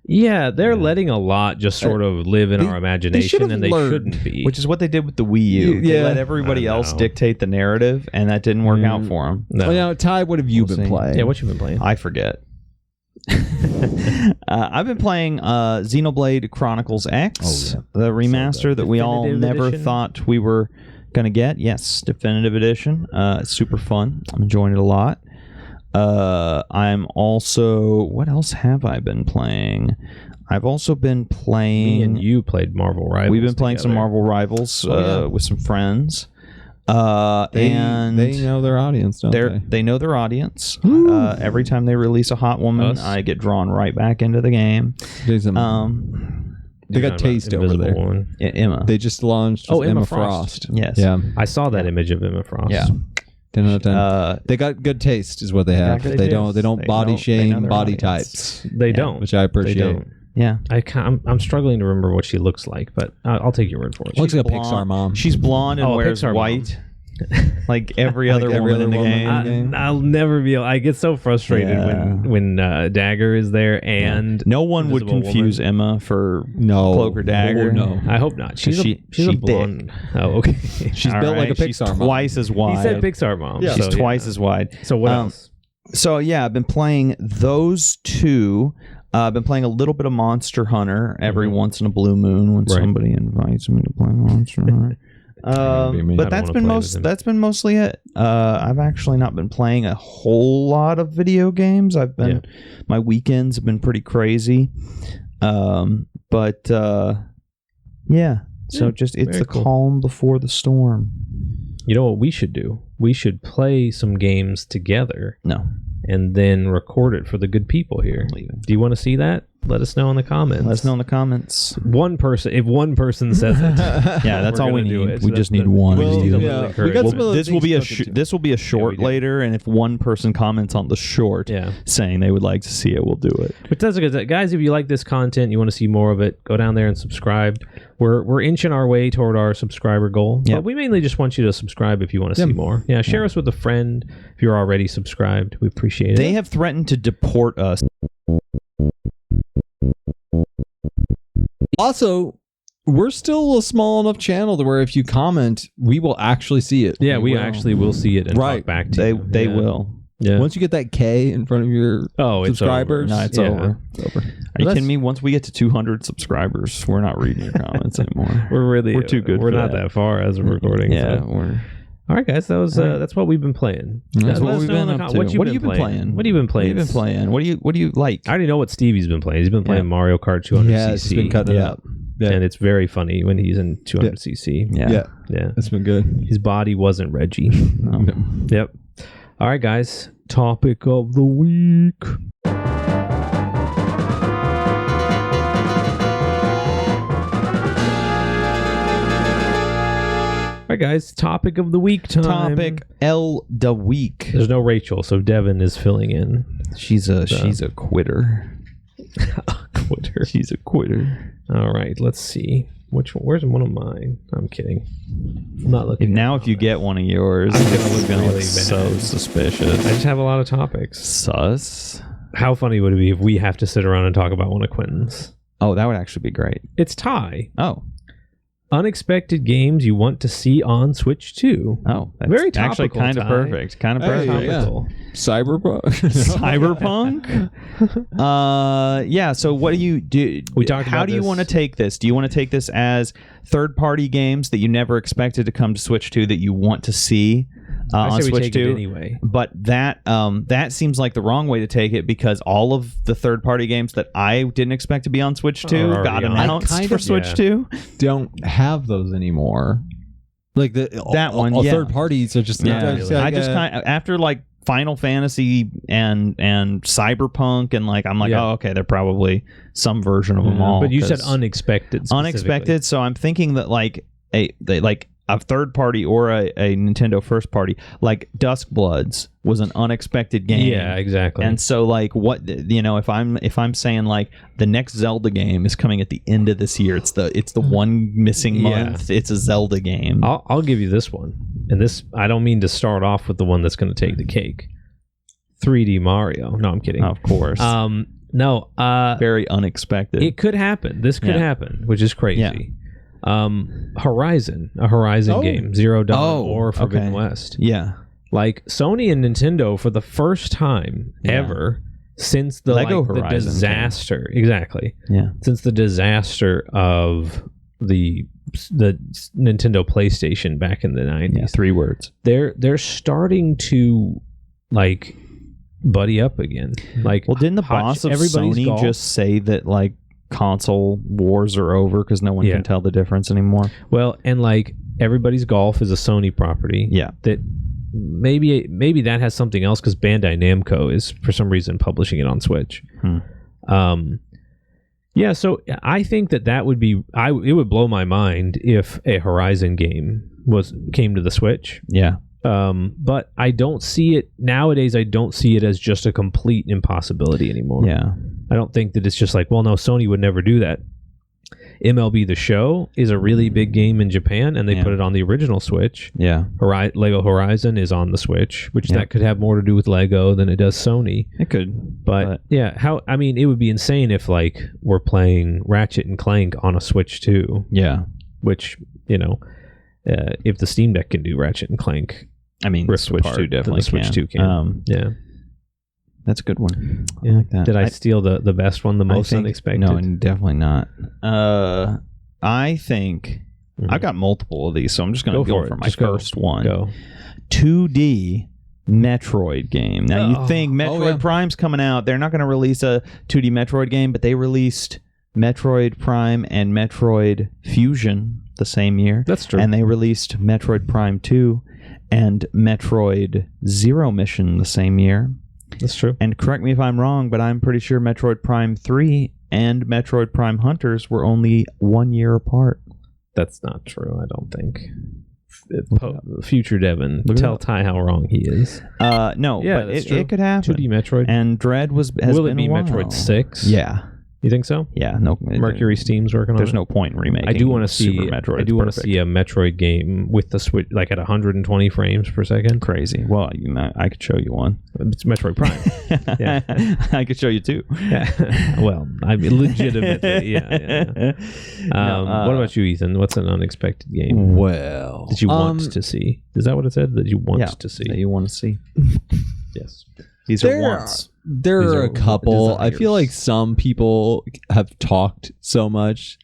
Yeah, they're letting a lot just sort of live in our imagination, and they shouldn't be. Which is what they did with the Wii U. They let everybody else dictate the narrative, and that didn't work out for them. No. Well, now, Ty, what have you been playing? Yeah, what you been playing? I forget. I've been playing Xenoblade Chronicles X, the remaster that we all never thought we were going to get. Yes, Definitive Edition. It's super fun. I'm enjoying it a lot. I'm also... What else have I been playing? I've also been playing... Me and you played Marvel Rivals. We've been playing some Marvel Rivals with some friends. They know their audience, don't they? They know their audience. Every time they release a hot woman, I get drawn right back into the game. They got Taste over there. Yeah, Emma. They just launched Emma Frost. Yes. Yeah. I saw that image of Emma Frost. Yeah. 10 out of 10. They got good taste, is what they have. They don't body shame body types. They don't, which I appreciate. Yeah, I'm struggling to remember what she looks like, but I'll take your word for it. Looks like a Pixar mom. She's blonde and wears white. Like every other woman in the game. I'll never be able... I get so frustrated when Dagger is there and... No one would confuse Emma for Cloak or Dagger. No. I hope not. She's a blonde. Oh, okay. She's built like a Pixar mom. Twice as wide. He said Pixar mom. Yeah. She's twice as wide. So what else? So yeah, I've been playing those two. I've been playing a little bit of Monster Hunter every once in a blue moon when somebody invites me to play Monster Hunter. But that's been mostly it. I've actually not been playing a whole lot of video games. My weekends have been pretty crazy. Yeah, So it's very the cool. calm before the storm. You know what we should do? We should play some games together No. and then record it for the good people here. Do you want to see that? Let us know in the comments. Let us know in the comments. If one person says it. Yeah, that's all we gonna do need. it. We So just that's need the- one. Well, We yeah, encourage we got it. some other This will be a things to look this will be a short we do. later, and if one person comments on the short Yeah. saying they would like to see it, we'll do it. But that's good. Guys, if you like this content, you want to see more of it, go down there and subscribe. We're inching our way toward our subscriber goal. Yep. But we mainly just want you to subscribe if you want to see more. Yeah, share us with a friend if you're already subscribed. We appreciate it. They have threatened to deport us. Also, we're still a small enough channel to where if you comment, we will actually see it. Yeah, we actually will see it and Right. talk back to you. They Yeah. will. Yeah. Once you get that K in front of your It's subscribers, over. No, it's Yeah. over. it's over. Are you That's- kidding me? Once we get to 200 subscribers, we're not reading your comments anymore. We're too good We're for not that. that far as we're recording. Yeah, so. we're. All right, guys. That was that's what we've been playing. That's Let what us we've know in been the up com- to. What What have you been playing? What have you been What playing? have you been playing? What do you like? I already know what Stevie's been playing. He's been playing Mario Kart 200cc. Yeah, it's been cutting it up. Yeah. And it's very funny when he's in 200cc. Yeah. Yeah. It's been good. His body wasn't Reggie. No. Yep. All right, guys. Topic of the week. All right, guys. Topic of the week time. Topic L the week. There's no Rachel, so Devin is filling in. She's a quitter. Quitter. She's a quitter. All right, let's see. Where's one of mine? I'm kidding. I'm not looking. Now, if you get one of yours, I'm gonna it's look gonna really look so bad. suspicious. I just have a lot of topics. Sus. How funny would it be if we have to sit around and talk about one of Quinton's? Oh, that would actually be great. It's Ty. Oh, Unexpected games you want to see on Switch 2. oh, that's Very actually topical, kind of Ty. perfect. Kind of Hey, perfect. yeah. Topical. Cyberpunk. Cyberpunk. Yeah. So, what do you do? We talked How about do you this. want to take this? Do you want to take this as third-party games that you never expected to come to Switch 2 that you want to see I on say we Switch take 2? it anyway. But that seems like the wrong way to take it because all of the third-party games that I didn't expect to be on Switch 2 Are got already on. announced I kind for of- Switch yeah. 2. Don't have those anymore. Like That one, all yeah. third parties are just Yeah, it's I like, just kind of after like Final Fantasy and Cyberpunk and like I'm like, Yeah. oh, okay, they're probably some version of them all. But you said 'cause- unexpected. specifically. unexpected. So I'm thinking that like a third party or a Nintendo first party, like Dusk Bloods was an unexpected game. Yeah, exactly. And so like what if I'm saying like the next Zelda game is coming at the end of this year, it's the one missing month. It's a Zelda game. I'll give you this one. And this, I don't mean to start off with the one that's going to take the cake. 3D Mario. No, I'm kidding. Of course. No. Very unexpected. It could happen. This could Yeah. happen, which is crazy. Yeah. Horizon, a Horizon game, Zero Dawn or Forbidden West. Yeah. Like Sony and Nintendo for the first time ever since the Lego the Horizon disaster. Exactly. Yeah. Since the disaster of the Nintendo PlayStation back in the 90s. Yeah. 3 words. They're starting to like buddy up again. Like, Well, didn't the boss of everybody's Sony golf. just say that like console wars are over because no one Yeah. can tell the difference anymore? Well, and like everybody's golf is a Sony property. Yeah. That maybe that has something else because Bandai Namco is for some reason publishing it on Switch. Yeah, so I think that would be it would blow my mind if a Horizon game came to the Switch. Yeah. But I don't see it nowadays. I don't see it as just a complete impossibility anymore. Yeah. I don't think that it's just like, well, no, Sony would never do that. MLB The Show is a really big game in Japan, and they put it on the original Switch. Yeah. Lego Horizon is on the Switch, which Yeah. that could have more to do with Lego than it does Sony. It could. But yeah, it would be insane if like we're playing Ratchet and Clank on a Switch too. Yeah. Which, if the Steam Deck can do Ratchet and Clank, I mean, Rift Switch apart, 2 then definitely the Switch can. 2 can. Yeah. That's a good one. I Yeah. like that. Did I steal the best one, the most unexpected? No, definitely not. I think I've got multiple of these, so I'm just going to go for my first one. Go. 2D Metroid game. Now, you think Metroid yeah. Prime's coming out. They're not going to release a 2D Metroid game, but they released Metroid Prime and Metroid Fusion the same year. That's true. And they released Metroid Prime 2 and Metroid Zero Mission the same year. That's true. And correct me if I'm wrong, but I'm pretty sure Metroid Prime 3 and Metroid Prime Hunters were only 1 year apart. That's not true, I don't think. Future Devin, tell Ty how wrong he is. No, Yeah, but that's true. it could happen. 2D Metroid. And Dread has Will it been be a while. Metroid 6? Yeah. You think so? Yeah. No. Mercury Steam's working on it. There's no point in remaking. I do want to see. Super Metroid. I do want to see a Metroid game with the Switch, like at 120 frames per second. Crazy. Well, I could show you one. It's Metroid Prime. Yeah. I could show you two. Yeah. Well, I mean, legitimately. Yeah. What about you, Ethan? What's an unexpected game Well, that you want to see? Is that what it said? That you want to see? That you want to see. Yes. These are wants. There These are are a couple. I feel like desires. some people have talked so much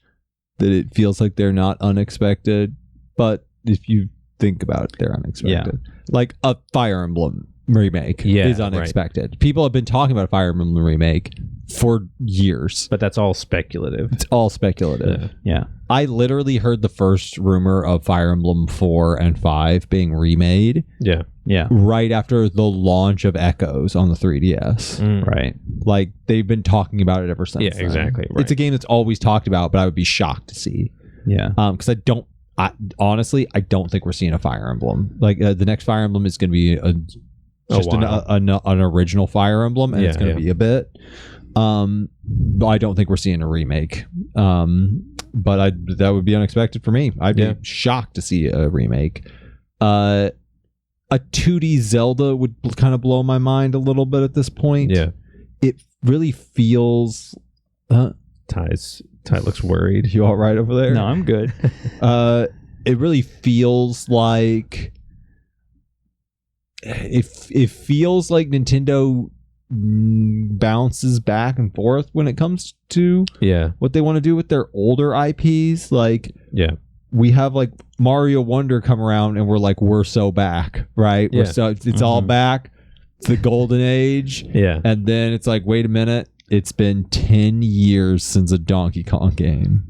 that it feels like they're not unexpected. But if you think about it, they're unexpected. Like a Fire Emblem remake is unexpected. People have been talking about a Fire Emblem remake for years. But that's all speculative. It's all speculative. Yeah. I literally heard the first rumor of Fire Emblem 4 and 5 being remade Yeah. Yeah. right after the launch of Echoes on the 3DS. Right. Like, they've been talking about it ever since. Yeah, then. exactly. Right. It's a game that's always talked about, but I would be shocked to see. Yeah. Because honestly, I don't think we're seeing a Fire Emblem. Like, the next Fire Emblem is going to be an original Fire Emblem, and it's going to be a bit. But I don't think we're seeing a remake. But that would be unexpected for me. I'd be shocked to see a remake. A 2D Zelda would kind of blow my mind a little bit at this point. Yeah. It really feels... Ty looks worried. You all right over there? No, I'm good. It really feels like... It feels like Nintendo bounces back and forth when it comes to what they want to do with their older IPs. Like, we have like Mario Wonder come around and we're like, we're so back, right? Yeah. It's all back. It's the golden age. Yeah. And then it's like, wait a minute. It's been 10 years since a Donkey Kong game.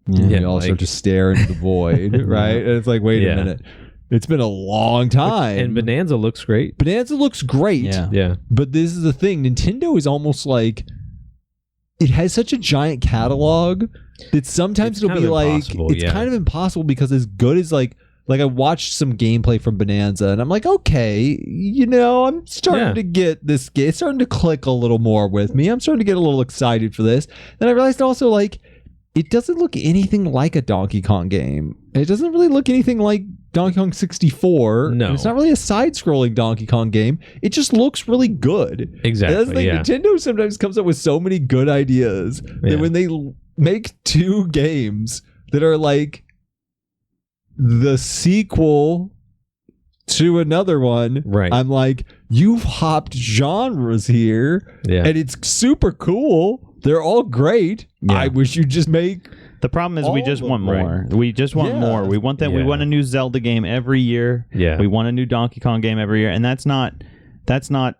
And we all start to stare into the void, right? And it's like, wait a minute. It's been a long time. And Bonanza looks great. Bonanza looks great. Yeah. But this is the thing. Nintendo is almost like... It has such a giant catalog that sometimes it'll be like... It's kind of impossible because as good as like I watched some gameplay from Bonanza and I'm like, okay, I'm starting to get this game. It's starting to click a little more with me. I'm starting to get a little excited for this. Then I realized also like... It doesn't look anything like a Donkey Kong game. It doesn't really look anything like Donkey Kong 64. No. It's not really a side-scrolling Donkey Kong game. It just looks really good. Exactly, And that's the thing. Nintendo sometimes comes up with so many good ideas that when they make two games that are like the sequel to another one, right? I'm like, you've hopped genres here, and it's super cool. They're all great. Yeah. I wish you'd just make... The problem is we just want more. Right. We just want more. We want that. We want a new Zelda game every year. Yeah. We want a new Donkey Kong game every year. And that's not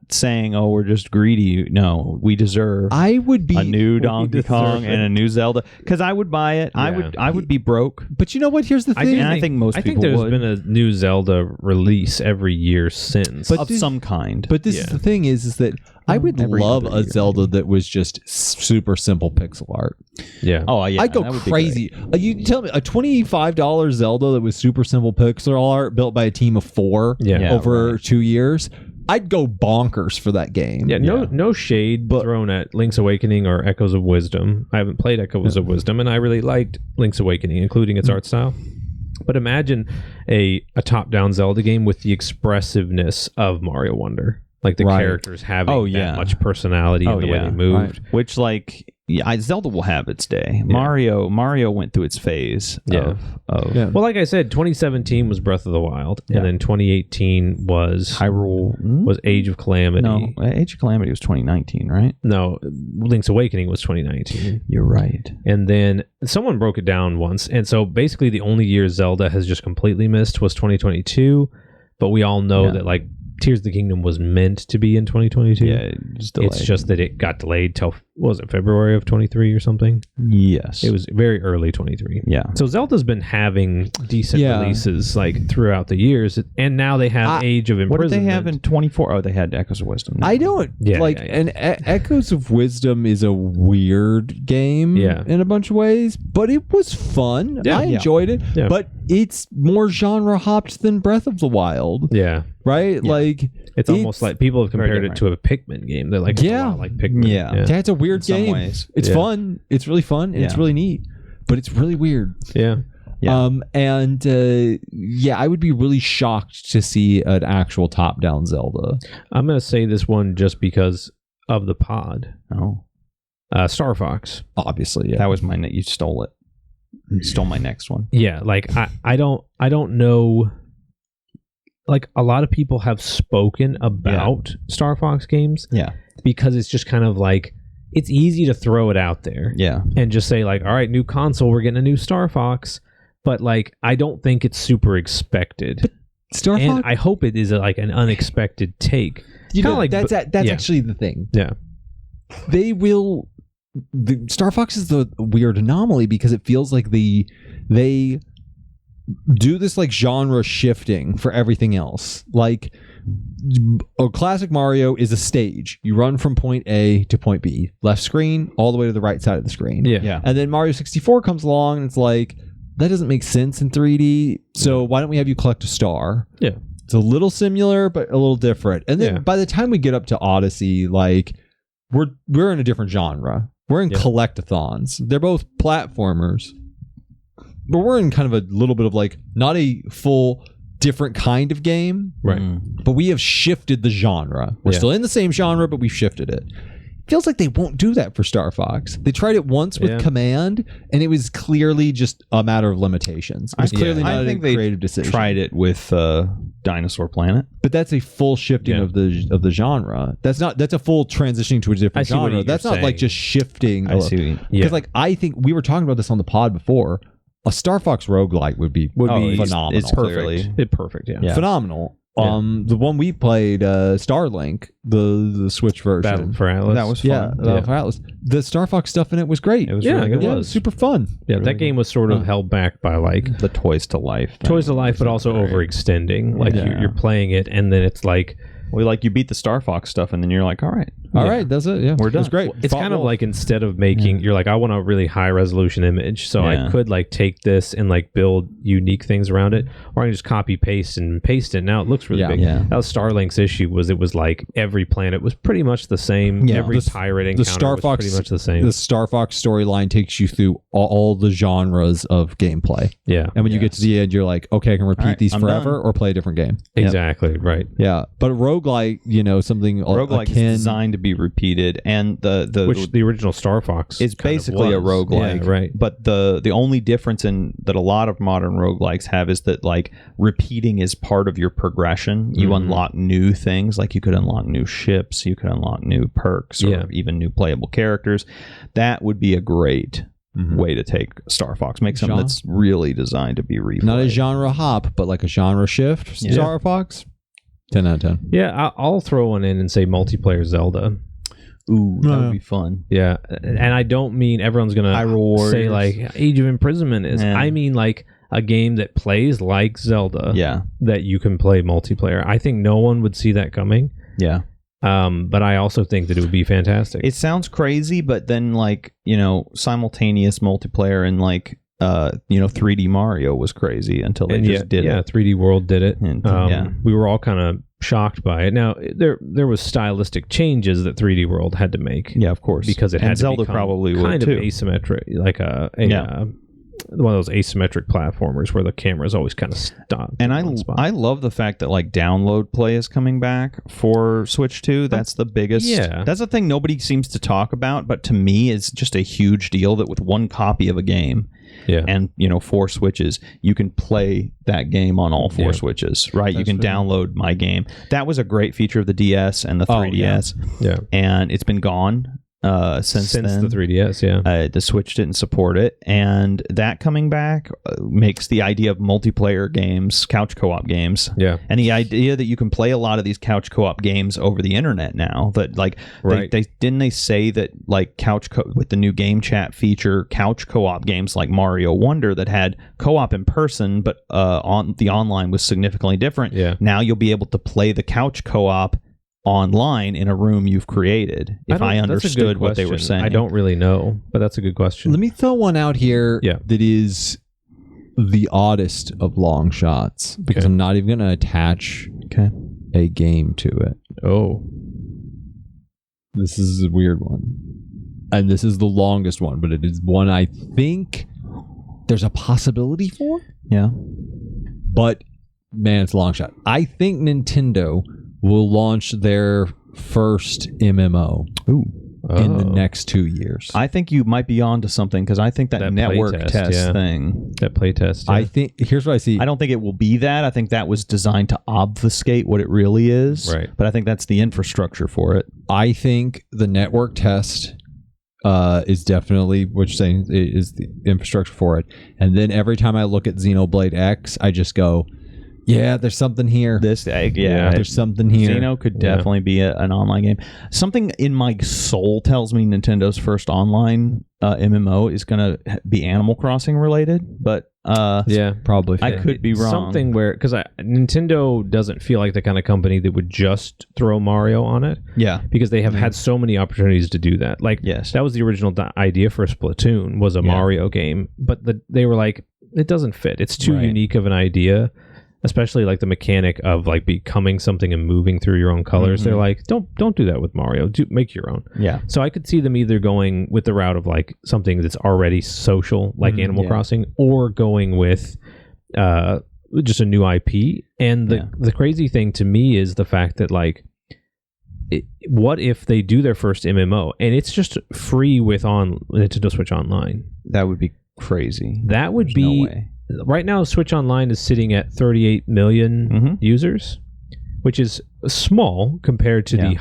saying, oh, we're just greedy. No, we deserve a new Donkey Kong and a new Zelda. Because I would buy it. Yeah. I would be broke. But you know what? Here's the thing. I think most people there's would. been a new Zelda release every year since. Of some kind. But this is the thing is that I would love a Zelda that was just super simple pixel art. Yeah. Oh, yeah. I'd go crazy. You tell me a $25 Zelda that was super simple pixel art built by a team of 4 over 2 years. I'd go bonkers for that game. Yeah, no shade thrown at Link's Awakening or Echoes of Wisdom. I haven't played Echoes of Wisdom, and I really liked Link's Awakening, including its art style. But imagine a top-down Zelda game with the expressiveness of Mario Wonder. Like the characters having that much personality in the way they moved. Right. Which, like, Zelda will have its day. Yeah. Mario went through its phase. Well, like I said, 2017 was Breath of the Wild, and then 2018 was Hyrule. Was Age of Calamity. No, Age of Calamity was 2019, right? No, Link's Awakening was 2019. You're right. And then someone broke it down once, and so basically the only year Zelda has just completely missed was 2022. But we all know that like Tears of the Kingdom was meant to be in 2022. Yeah, it's just that it got delayed till, what was it, February of 23 or something? Yes. It was very early 23. Yeah. So Zelda's been having decent releases like throughout the years, and now they have Age of Imprisonment. What did they have in 24? Oh, they had Echoes of Wisdom. I don't and Echoes of Wisdom is a weird game in a bunch of ways, but it was fun. I enjoyed it, but it's more genre hopped than Breath of the Wild. Yeah. Right? Yeah. Like it's almost like people have compared it to a Pikmin game. They're like, it's a lot like Pikmin. Yeah. It's a weird game. Ways. It's fun. It's really fun and it's really neat, but it's really weird. Yeah. I would be really shocked to see an actual top-down Zelda. I'm going to say this one just because of the pod. Oh. Star Fox. Obviously, yeah. That was you stole it. You stole my next one. Yeah, like I don't know. Like a lot of people have spoken about Star Fox games. Yeah. Because it's just kind of like, it's easy to throw it out there. Yeah. And just say like, all right, new console, we're getting a new Star Fox. But like, I don't think it's super expected. Star Fox? And I hope it is like an unexpected take. You know, like that's actually the thing. Yeah. They will. Star Fox is the weird anomaly because it feels like they do this like genre shifting for everything else. Like a classic Mario is a stage. You run from point A to point B, left screen all the way to the right side of the screen. Yeah. And then Mario 64 comes along and it's like, that doesn't make sense in 3D. So why don't we have you collect a star? Yeah. It's a little similar, but a little different. And then by the time we get up to Odyssey, like we're in a different genre. We're in collectathons. They're both platformers, but we're in kind of a little bit of like not a full different kind of game, right? But we have shifted the genre. We're still in the same genre, but we've shifted it. Feels like they won't do that for Star Fox. They tried it once with Command, and it was clearly just a matter of limitations. It was clearly not a creative decision. Tried it with Dinosaur Planet, but that's a full shifting of the genre. That's a full transitioning to a different genre. That's not like just shifting. I see. Because like I think we were talking about this on the pod before. A Star Fox roguelite would be phenomenal. It's perfect. It's perfect. Yeah. Phenomenal. The one we played, Starlink, the Switch version. Battle for Atlas. That was fun. Yeah, for Atlas. The Star Fox stuff in it was great. It was really good. It was super fun. Yeah, that game was sort of held back by like the Toys to Life. Toys to Life, but also overextending. Like you're playing it, and then it's like, well, like you beat the Star Fox stuff, and then you're like, all right, that's it. Yeah, we're done. It's great. It's kind of like instead of making, you're like, I want a really high resolution image, so I could like take this and like build unique things around it, or I can just copy paste it. Now it looks really big. Yeah. That was Starlink's issue. It was like every planet was pretty much the same. Yeah. Every pirate encounter was pretty much the same. The Star Fox storyline takes you through all the genres of gameplay. Yeah, and when you get to the end, you're like, okay, I can repeat these forever or play a different game. Exactly. Right. Yeah, but a roguelike, something roguelike is designed to be repeated, and the original Star Fox is basically a roguelike, right? But the only difference in that a lot of modern roguelikes have is that like repeating is part of your progression. You unlock new things, like you could unlock new ships, you could unlock new perks, or even new playable characters. That would be a great way to take Star Fox, make something that's really designed to be replayed. Not a genre hop, but like a genre shift. Star Fox. 10 out of 10. Yeah, I'll throw one in and say multiplayer Zelda. Ooh, that would be fun. Yeah, and I don't mean everyone's gonna say like Age of Imprisonment is. I mean like a game that plays like Zelda. Yeah, that you can play multiplayer. I think no one would see that coming. Yeah. But I also think that it would be fantastic. It sounds crazy, but then like simultaneous multiplayer and like 3D Mario was crazy until they just did it. Yeah, 3D World did it. And, we were all kind of shocked by it. Now there was stylistic changes that 3D World had to make. Yeah, of course, because it had Zelda to probably kind would of too. Asymmetric, like one of those asymmetric platformers where the camera is always kind of stopped. And I love the fact that like download play is coming back for Switch 2. That's the biggest. Yeah. That's the thing nobody seems to talk about, but to me it's just a huge deal that with one copy of a game and 4 Switches, you can play that game on all 4 Switches, right? You can download my game. That was a great feature of the DS and the 3DS. Yeah. And it's been gone. since then. the 3DS, yeah. The Switch didn't support it, and that coming back makes the idea of multiplayer games, couch co-op games, and the idea that you can play a lot of these couch co-op games over the internet now. That like, they didn't they say that like with the new game chat feature, couch co-op games like Mario Wonder that had co-op in person, but on the online was significantly different. Yeah. Now you'll be able to play the couch co-op online in a room you've created. If I understood what they were saying, I don't really know, but that's a good question. Let me throw one out here that is the oddest of long shots, because I'm not even going to attach a game to it. Oh, this is a weird one, and this is the longest one, but it is one I think there's a possibility for. Yeah, but man, it's a long shot. I think Nintendo will launch their first MMO in the next 2 years. I think you might be on to something, because I think that network test thing. That playtest. I think, here's what I see. I don't think it will be that. I think that was designed to obfuscate what it really is. Right. But I think that's the infrastructure for it. I think the network test is definitely what you're saying is the infrastructure for it. And then every time I look at Xenoblade X, I just go, yeah, there's something here. There's something here. Xeno could definitely be an online game. Something in my soul tells me Nintendo's first online MMO is going to be Animal Crossing related, but probably. I could be wrong. Something where, because Nintendo doesn't feel like the kind of company that would just throw Mario on it. Yeah, because they have had so many opportunities to do that. Like, that was the original idea for Splatoon, was a Mario game, but they were like, it doesn't fit. It's too unique of an idea. Especially like the mechanic of like becoming something and moving through your own colors. They're like, don't do that with Mario. Make your own. Yeah. So I could see them either going with the route of like something that's already social, like Animal Crossing, or going with just a new IP. And the crazy thing to me is the fact that like, what if they do their first MMO and it's just free with Nintendo Switch Online? That would be crazy. That would be. No way. Right now, Switch Online is sitting at 38 million users, which is small compared to the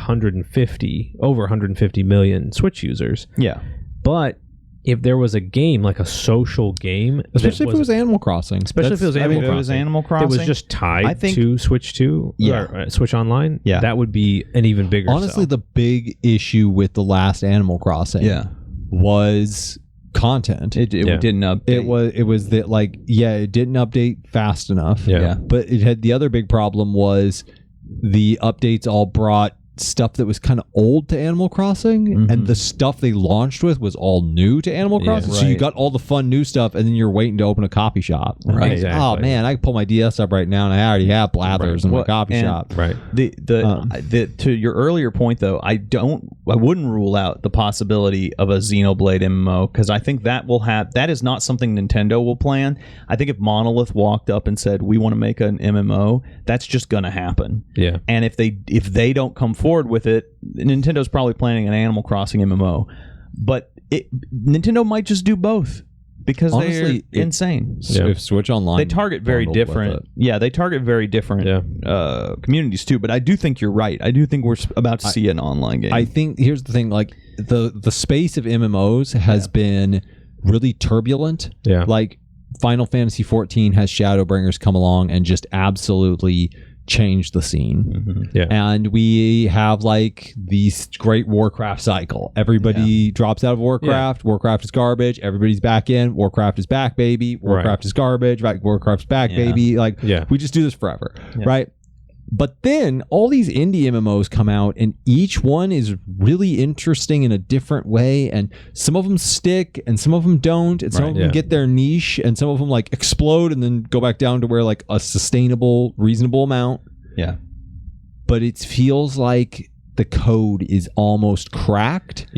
over 150 million Switch users. Yeah. But if there was a game, like a social game, especially if it was Animal Crossing, if it was Animal Crossing, it was just tied to Switch 2, or Switch Online, that would be an even bigger Honestly, the big issue with the last Animal Crossing was content. It didn't update. It was that like it didn't update fast enough. But it had the other big problem was the updates all brought stuff that was kind of old to Animal Crossing, and the stuff they launched with was all new to Animal Crossing. So you got all the fun new stuff, and then you're waiting to open a copy shop. Right. Exactly. Oh man, I can pull my DS up right now, and I already have Blathers in my copy shop. Right. To your earlier point though, I wouldn't rule out the possibility of a Xenoblade MMO, because I think that is not something Nintendo will plan. I think if Monolith walked up and said, we want to make an MMO, that's just gonna happen. Yeah. And if they don't come forward with it, Nintendo's probably planning an Animal Crossing MMO, but Nintendo might just do both, because they're insane. If Switch Online, they target very different. They target very different communities too. But I do think you're right. I do think we're about to see an online game. I think here's the thing: like the space of MMOs has been really turbulent. Yeah, like Final Fantasy 14 has Shadowbringers come along and just absolutely change the scene. And we have like these great Warcraft cycle. Everybody drops out of Warcraft. Warcraft is garbage. Everybody's back in. Warcraft is back, baby. Warcraft is garbage. Warcraft's back, baby. Like we just do this forever, right? But then all these indie MMOs come out, and each one is really interesting in a different way, and some of them stick and some of them don't, and some of them get their niche, and some of them like explode and then go back down to where like a sustainable, reasonable amount. But it feels like the code is almost cracked.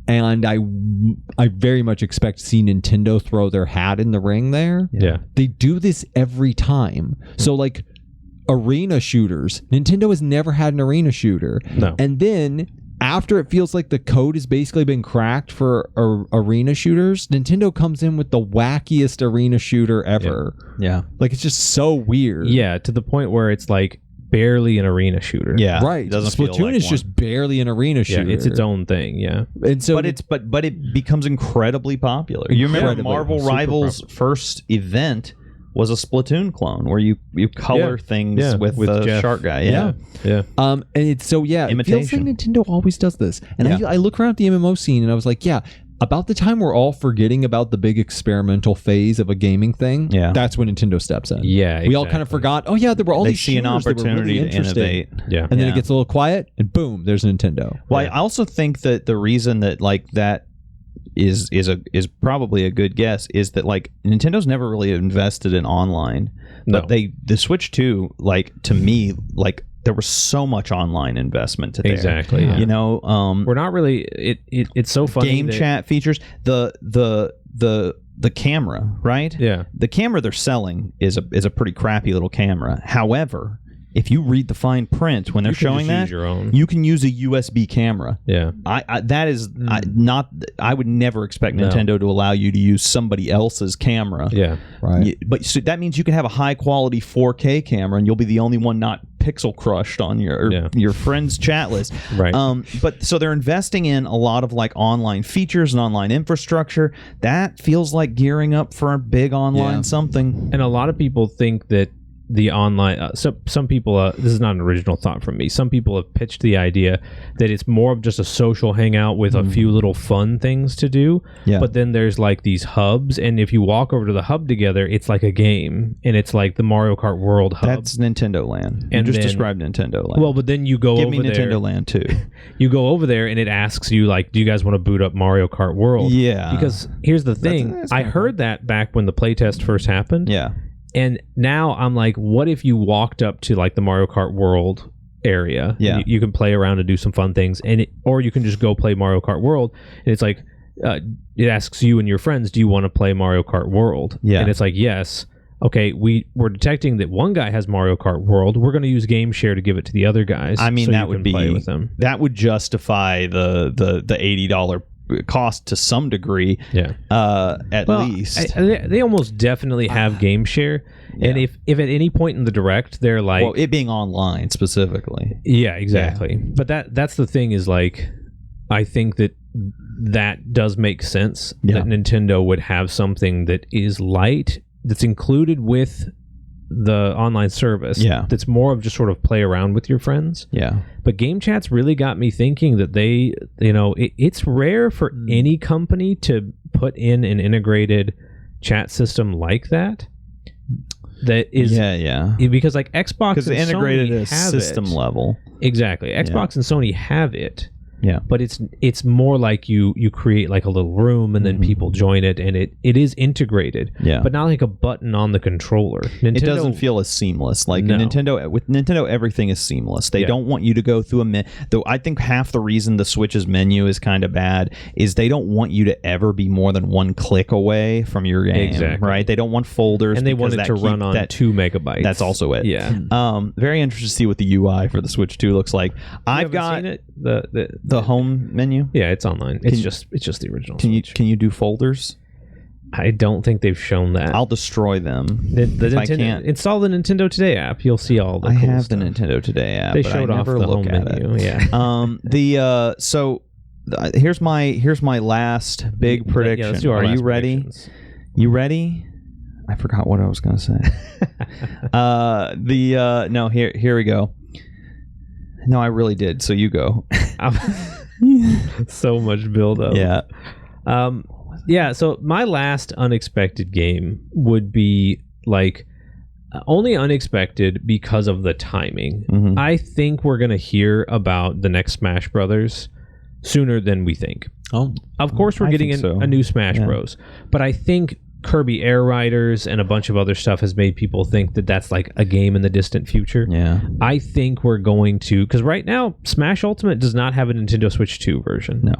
And I very much expect to see Nintendo throw their hat in the ring there. They do this every time. So like arena shooters, Nintendo has never had an arena shooter. And then after it feels like the code has basically been cracked for arena shooters, Nintendo comes in with the wackiest arena shooter ever. Like it's just so weird. To the point where it's like barely an arena shooter. Yeah, Right. It doesn't feel Splatoon like is one. just barely an arena Yeah, shooter. it's its own thing. Yeah, And so but it becomes incredibly popular. You remember Incredibly. Marvel Super Rivals' first event was a Splatoon clone where you color things with the Jeff. shark guy. yeah. and it's so it feels like Imitation. Nintendo always does this. And Yeah. I look around at the MMO scene and I was like, yeah, about the time we're all forgetting about the big experimental phase of a gaming thing, that's when Nintendo steps in. Yeah, we all kind of forgot. Oh yeah, there were all They these see an shooters that were opportunity really to interesting. innovate. Yeah, And then it gets a little quiet, and boom, there's Nintendo. Well, I also think that the reason that like that is probably a good guess is that like Nintendo's never really invested in online, but the Switch 2, like to me, like there was so much online investment to there. Exactly. Yeah. You know, we're not really. It's so funny. Game chat features, the camera, right? Yeah. The camera they're selling is a pretty crappy little camera. However, if you read the fine print when they're showing that, your own. you can use a USB camera. Yeah. I would never expect Nintendo to allow you to use somebody else's camera. Yeah. Right. But so that means you can have a high quality 4K camera and you'll be the only one not pixel crushed on your friend's chat list. Right. But so they're investing in a lot of like online features and online infrastructure. That feels like gearing up for a big online something. And a lot of people think that the online some people this is not an original thought from me. Some people have pitched the idea that it's more of just a social hangout with a few little fun things to do, but then there's like these hubs, and if you walk over to the hub together, it's like a game, and it's like the Mario Kart World hub. That's Nintendo Land. And You just then- described Nintendo Land. Well, but then you go Give over me there. Nintendo Land too. You go over there and it asks you like, do you guys want to boot up Mario Kart World? Yeah. Because here's the thing, that's I kinda heard that back when the playtest first happened. Yeah. And now I'm like, what if you walked up to like the Mario Kart World area? Yeah. And you can play around and do some fun things, or you can just go play Mario Kart World, and it's like, it asks you and your friends, do you want to play Mario Kart World? Yeah. And it's like, yes. Okay, we're detecting that one guy has Mario Kart World. We're going to use Game Share to give it to the other guys. I mean, so that you would can be play with them. That would justify the $80 cost to some degree. Yeah. At least. They almost definitely have Game Share. Yeah. And if at any point in the direct they're like, Well, it being online specifically. yeah, exactly. But that's the thing is like, I think that does make sense that Nintendo would have something that is light, that's included with the online service. Yeah. That's more of just sort of play around with your friends. Yeah. But Game Chat's really got me thinking that they, it's rare for any company to put in an integrated chat system like that. That is, because like Xbox because and they integrated Sony at a have system it. level. Exactly. Xbox and Sony have it. Yeah. But it's more like you create like a little room and then people join it, and it is integrated. Yeah. But not like a button on the controller. Nintendo, It doesn't feel as seamless. Like No. with Nintendo, everything is seamless. They don't want you to go through though I think half the reason the Switch's menu is kind of bad is they don't want you to ever be more than one click away from your game. Exactly. Right? They don't want folders. and they want because it to run on that 2 megabytes. That's also it. Yeah. Very interested to see what the UI for the Switch 2 looks like. I've got seen it? the home menu. Yeah, it's online. It's just the original. Can Switch. you do folders? I don't think they've shown that. I'll destroy them. The I Nintendo, can't. install the Nintendo Today app. You'll see all the. I cool have stuff. the Nintendo Today app. They but showed I off never the look home at menu. it. Yeah. Here's my last big prediction. Yeah, let's do our Are you last ready? predictions. You ready? I forgot what I was gonna say. No, here we go. No, I really did. So you go. So much build up. Yeah. Yeah, so my last unexpected game would be like only unexpected because of the timing. Mhm. I think we're going to hear about the next Smash Brothers sooner than we think. Oh, Of course, we're I getting think so. a new Smash Yeah. Bros. But I think Kirby Air Riders and a bunch of other stuff has made people think that that's like a game in the distant future. Yeah. I think we're going to, because right now Smash Ultimate does not have a Nintendo Switch 2 version. No.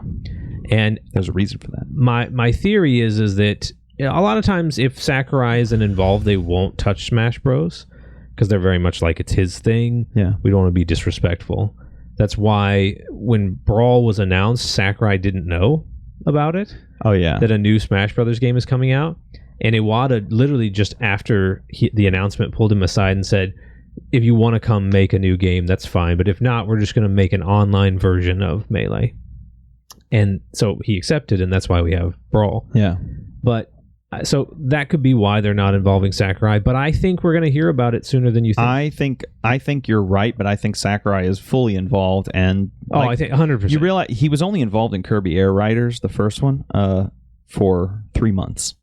And There's a reason for that. my theory is that a lot of times if Sakurai isn't involved, they won't touch Smash Bros. Because they're very much like it's his thing. Yeah. We don't want to be disrespectful. That's why when Brawl was announced, Sakurai didn't know about it. Oh yeah. That a new Smash Brothers game is coming out. And Iwata literally just after the announcement pulled him aside and said, if you want to come make a new game, that's fine. But if not, we're just going to make an online version of Melee. And so he accepted, and that's why we have Brawl. Yeah. But so that could be why they're not involving Sakurai. But I think we're going to hear about it sooner than you think. I think you're right, but I think Sakurai is fully involved. And I think 100%. You realize he was only involved in Kirby Air Riders, the first one, for 3 months.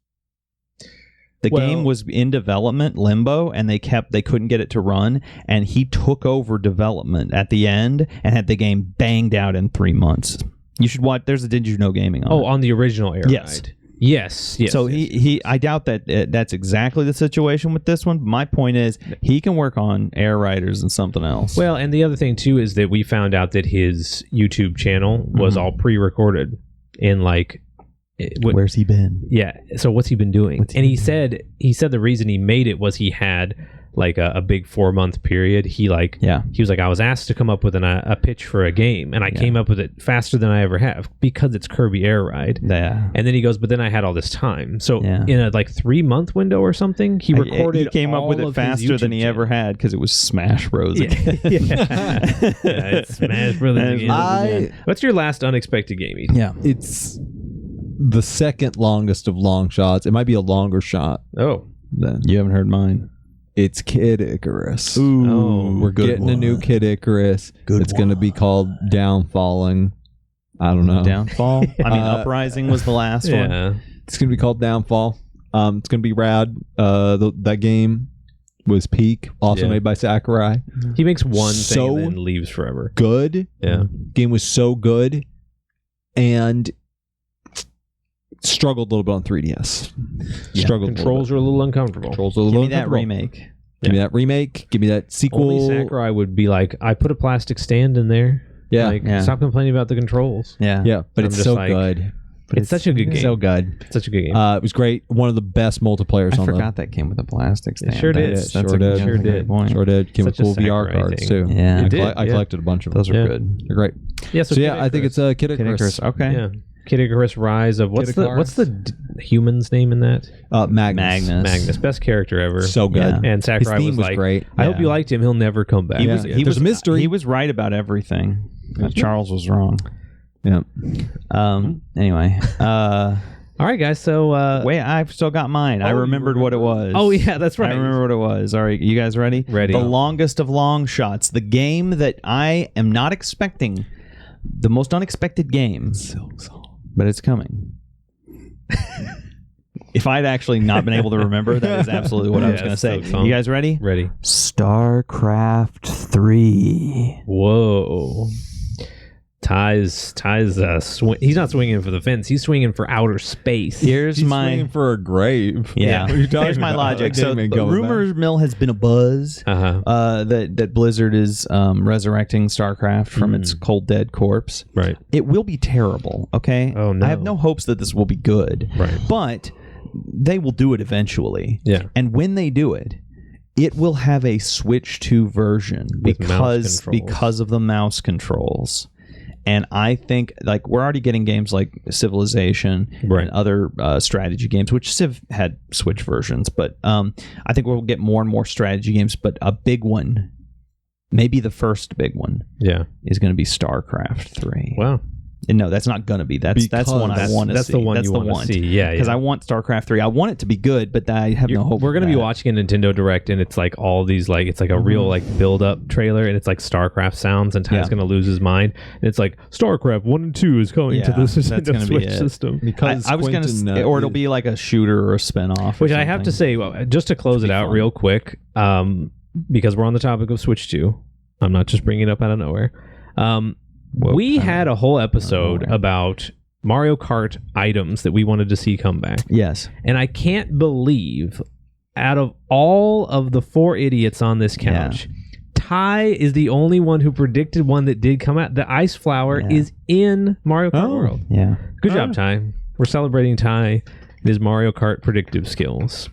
The game was in development, limbo, and they couldn't get it to run, and he took over development at the end and had the game banged out in 3 months. You should watch. There's a Did You Know Gaming on it. On the original Air Ride. Yes. So he I doubt that that's exactly the situation with this one. My point is he can work on Air Riders and something else. Well, and the other thing too is that we found out that his YouTube channel was all pre-recorded in like. Where's he been? Yeah. So what's he been doing? He said the reason he made it was he had like a big 4-month period. He was like, I was asked to come up with a pitch for a game, and I came up with it faster than I ever have because it's Kirby Air Ride. Yeah. And then he goes, but then I had all this time. So in a 3-month window or something, he recorded. He came up with it faster than he ever had because it was Smash Bros. Again. It's Smash Bros. Again. What's your last unexpected game, Ethan? Yeah. It's the second longest of long shots. It might be a longer shot. Oh. Then you haven't heard mine. It's Kid Icarus. Ooh, we're getting a new Kid Icarus. It's going to be called Downfalling. I don't know. Downfall? I mean, Uprising was the last one. It's going to be called Downfall. It's going to be rad. That game was Peak, also made by Sakurai. He makes one thing and then leaves forever. Good. Yeah. Game was so good. And struggled a little bit on 3DS. Controls are a little uncomfortable. Give me that remake. Give me that remake. Give me that sequel. Only Sakurai would be like, I put a plastic stand in there. Yeah. Stop complaining about the controls. Yeah. But it's so good. It's such a good game. So good. Such a good game. It was great. One of the best multiplayers. I forgot that came with a plastic stand. It sure did. Sure did. Came with cool VR cards too. Yeah. I collected a bunch of them. Those are good. They're great. Yeah. So I think it's Kid Icarus. Okay. Yeah. Kid Icarus Rise of what's the human's name in that? Magnus. Best character ever. So good. Yeah. And Sakurai His theme was like, great. I hope you liked him. He'll never come back. He was a mystery. He was right about everything. Charles was wrong. Yeah. Anyway. All right, guys. So wait, I've still got mine. I remembered what it was. Oh yeah, that's right. I remember what it was. All right, you guys ready? Ready. The longest of long shots. The game that I am not expecting. The most unexpected game. But it's coming. If I'd actually not been able to remember, that is absolutely what I was going to say. You guys ready? Ready. StarCraft 3. Whoa. Ty's he's not swinging for the fence. He's swinging for outer space. He's swinging for a grave. Yeah. Here's my logic. So rumor mill has been a buzz that Blizzard is resurrecting StarCraft from its cold dead corpse. Right. It will be terrible. Okay. Oh no. I have no hopes that this will be good. Right. But they will do it eventually. Yeah. And when they do it, it will have a Switch 2 version because of the mouse controls. And I think we're already getting games like Civilization and other strategy games, which Civ had Switch versions. But I think we'll get more and more strategy games. But a big one, maybe the first big one, is going to be StarCraft 3. Wow. No, that's not going to be. That's the one I want to see. That's the one you want to see. Yeah, because I want StarCraft 3. I want it to be good, but I have no hope. We're going to be watching a Nintendo Direct, and it's like all these it's like a real build-up trailer, and it's like StarCraft sounds, and Ty's going to lose his mind. And it's like StarCraft 1 and 2 is coming to this Nintendo Switch system. Because I was going to, or it'll be like a shooter or a spinoff. Which I have to say, just to close it out real quick, because we're on the topic of Switch 2. I'm not just bringing it up out of nowhere. We had a whole episode about Mario Kart items that we wanted to see come back. Yes. And I can't believe, out of all of the 4 idiots on this couch, Ty is the only one who predicted one that did come out. The Ice Flower is in Mario Kart World. Yeah. Good job, Ty. We're celebrating Ty and his Mario Kart predictive skills.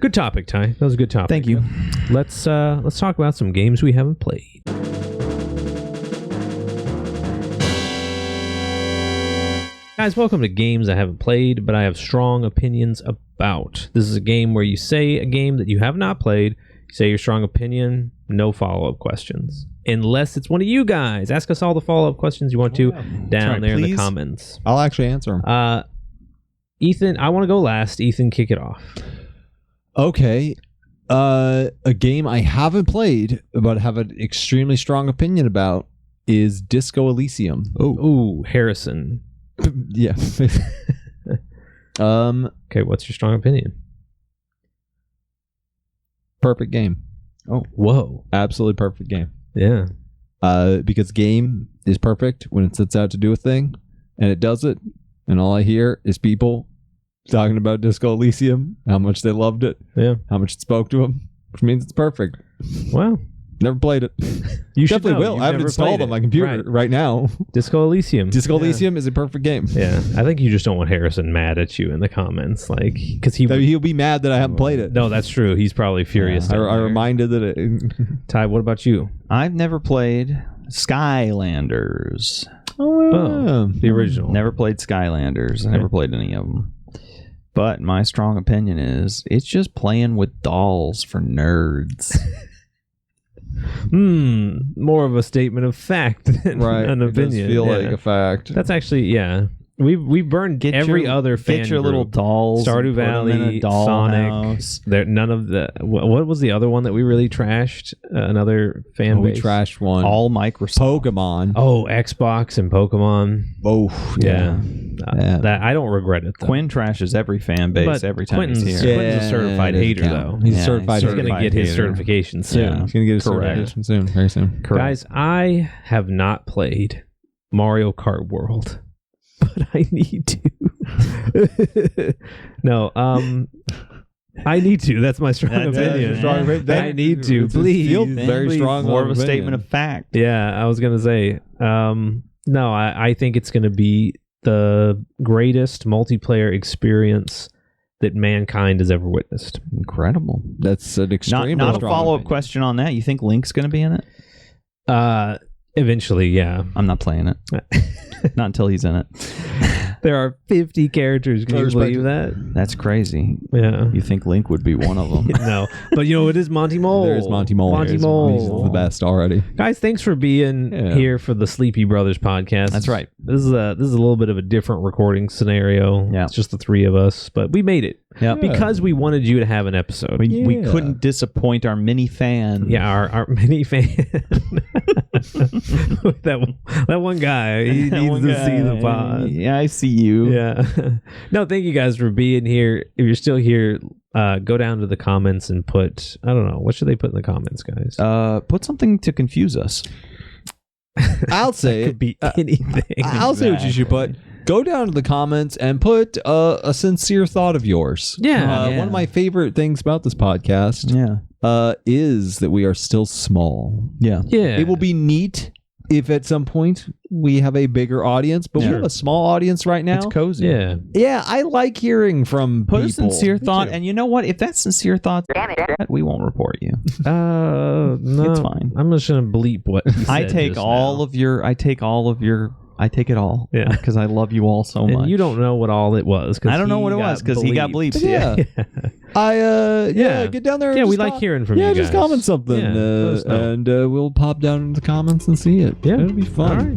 Good topic, Ty. That was a good topic. Thank you. Let's talk about some games we haven't played. Guys, welcome to Games I Haven't Played, but I have strong opinions about. This is a game where you say a game that you have not played, say your strong opinion, no follow-up questions. Unless it's one of you guys. Ask us all the follow-up questions you want to down there in the comments. I'll actually answer them. Ethan, I want to go last. Ethan, kick it off. Okay. A game I haven't played but have an extremely strong opinion about is Disco Elysium. Ooh, Harrison. Yeah. Okay, what's your strong opinion? Perfect game. Oh, whoa. Absolutely perfect game. Yeah. Because game is perfect when it sets out to do a thing, and it does it, and all I hear is people talking about Disco Elysium, how much they loved it, how much it spoke to them, which means it's perfect. Wow. Never played it. You definitely will. You've I haven't installed it on my computer right now. Disco Elysium. Disco Elysium is a perfect game. Yeah, I think you just don't want Harrison mad at you in the comments, like because he'll be mad that I haven't played it. No, that's true. He's probably furious. I reminded that it. Ty, what about you? I've never played Skylanders. The original. Never played Skylanders. I never played any of them. But my strong opinion is it's just playing with dolls for nerds. More of a statement of fact than an opinion. It does feel like a fact. That's actually, we burned every other fan Get your group. little dolls. Stardew Valley, Sonic. None of the. What was the other one that we really trashed? Another fan base. We trashed one. All Microsoft. Pokemon. Oh, Xbox and Pokemon. Oh, yeah. That I don't regret it though. Quin trashes every fan base But every time he's Quinton's here. a certified hater though. He's certified. He's going to get his hater. certification soon. Yeah. He's going to get his certification soon. Very soon. Correct. Guys, I have not played Mario Kart World, but I need to. No, I need to. That's my strong opinion. I need to. Please. Very strong. More of a opinion. statement of fact. Yeah, I was going to say, no, I think it's going to be the greatest multiplayer experience that mankind has ever witnessed. Incredible. That's an extreme. Not a follow-up question on that. You think Link's going to be in it? Eventually, yeah. I'm not playing it. Not until he's in it. There are 50 characters. Can you believe that? That's crazy. Yeah. You think Link would be one of them? No. But, it is Monty Mole. There's Monty Mole. He's the best already. Guys, thanks for being here for the Sleepy Brothers podcast. That's right. This is a little bit of a different recording scenario. Yeah. It's just the three of us, but we made it. Yeah. Because we wanted you to have an episode. We couldn't disappoint our mini fan. Yeah, our mini fan. that one guy. He needs to see the pod. Yeah, I see you. Yeah. No, thank you guys for being here. If you're still here, go down to the comments and put, I don't know, what should they put in the comments, guys? Put something to confuse us. I'll say it could be anything. I'll say what you should put. Go down to the comments and put a sincere thought of yours. Yeah. One of my favorite things about this podcast is that we are still small. Yeah. It will be neat if at some point we have a bigger audience, but we have a small audience right now. It's cozy. Yeah. Yeah, I like hearing from Put people. a sincere thought, and you know what? If that's sincere thought, we won't report you. No. It's fine. I'm just going to bleep what he said I take it all. Yeah. Because I love you all so much. And you don't know what all it was. I don't know what it was because he got bleeped. Yeah. Get down there. Yeah, and we just like hearing from you guys. Yeah, just comment something. Yeah, let us know. And we'll pop down in the comments and see it. Yeah. It'll be fun, All right.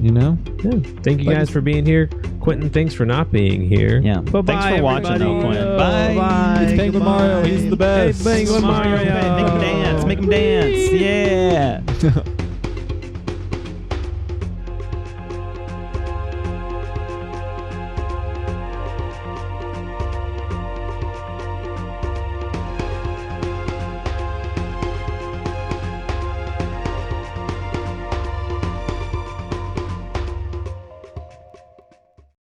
Yeah. Thank you guys for being here. Quentin, thanks for not being here. Yeah. Bye-bye, Thanks for watching, everybody. though, Quinn. Bye. Bye. It's Penguin Mario. He's the best. Hey, Penguin Mario. Make him dance. Make him dance. Yeah.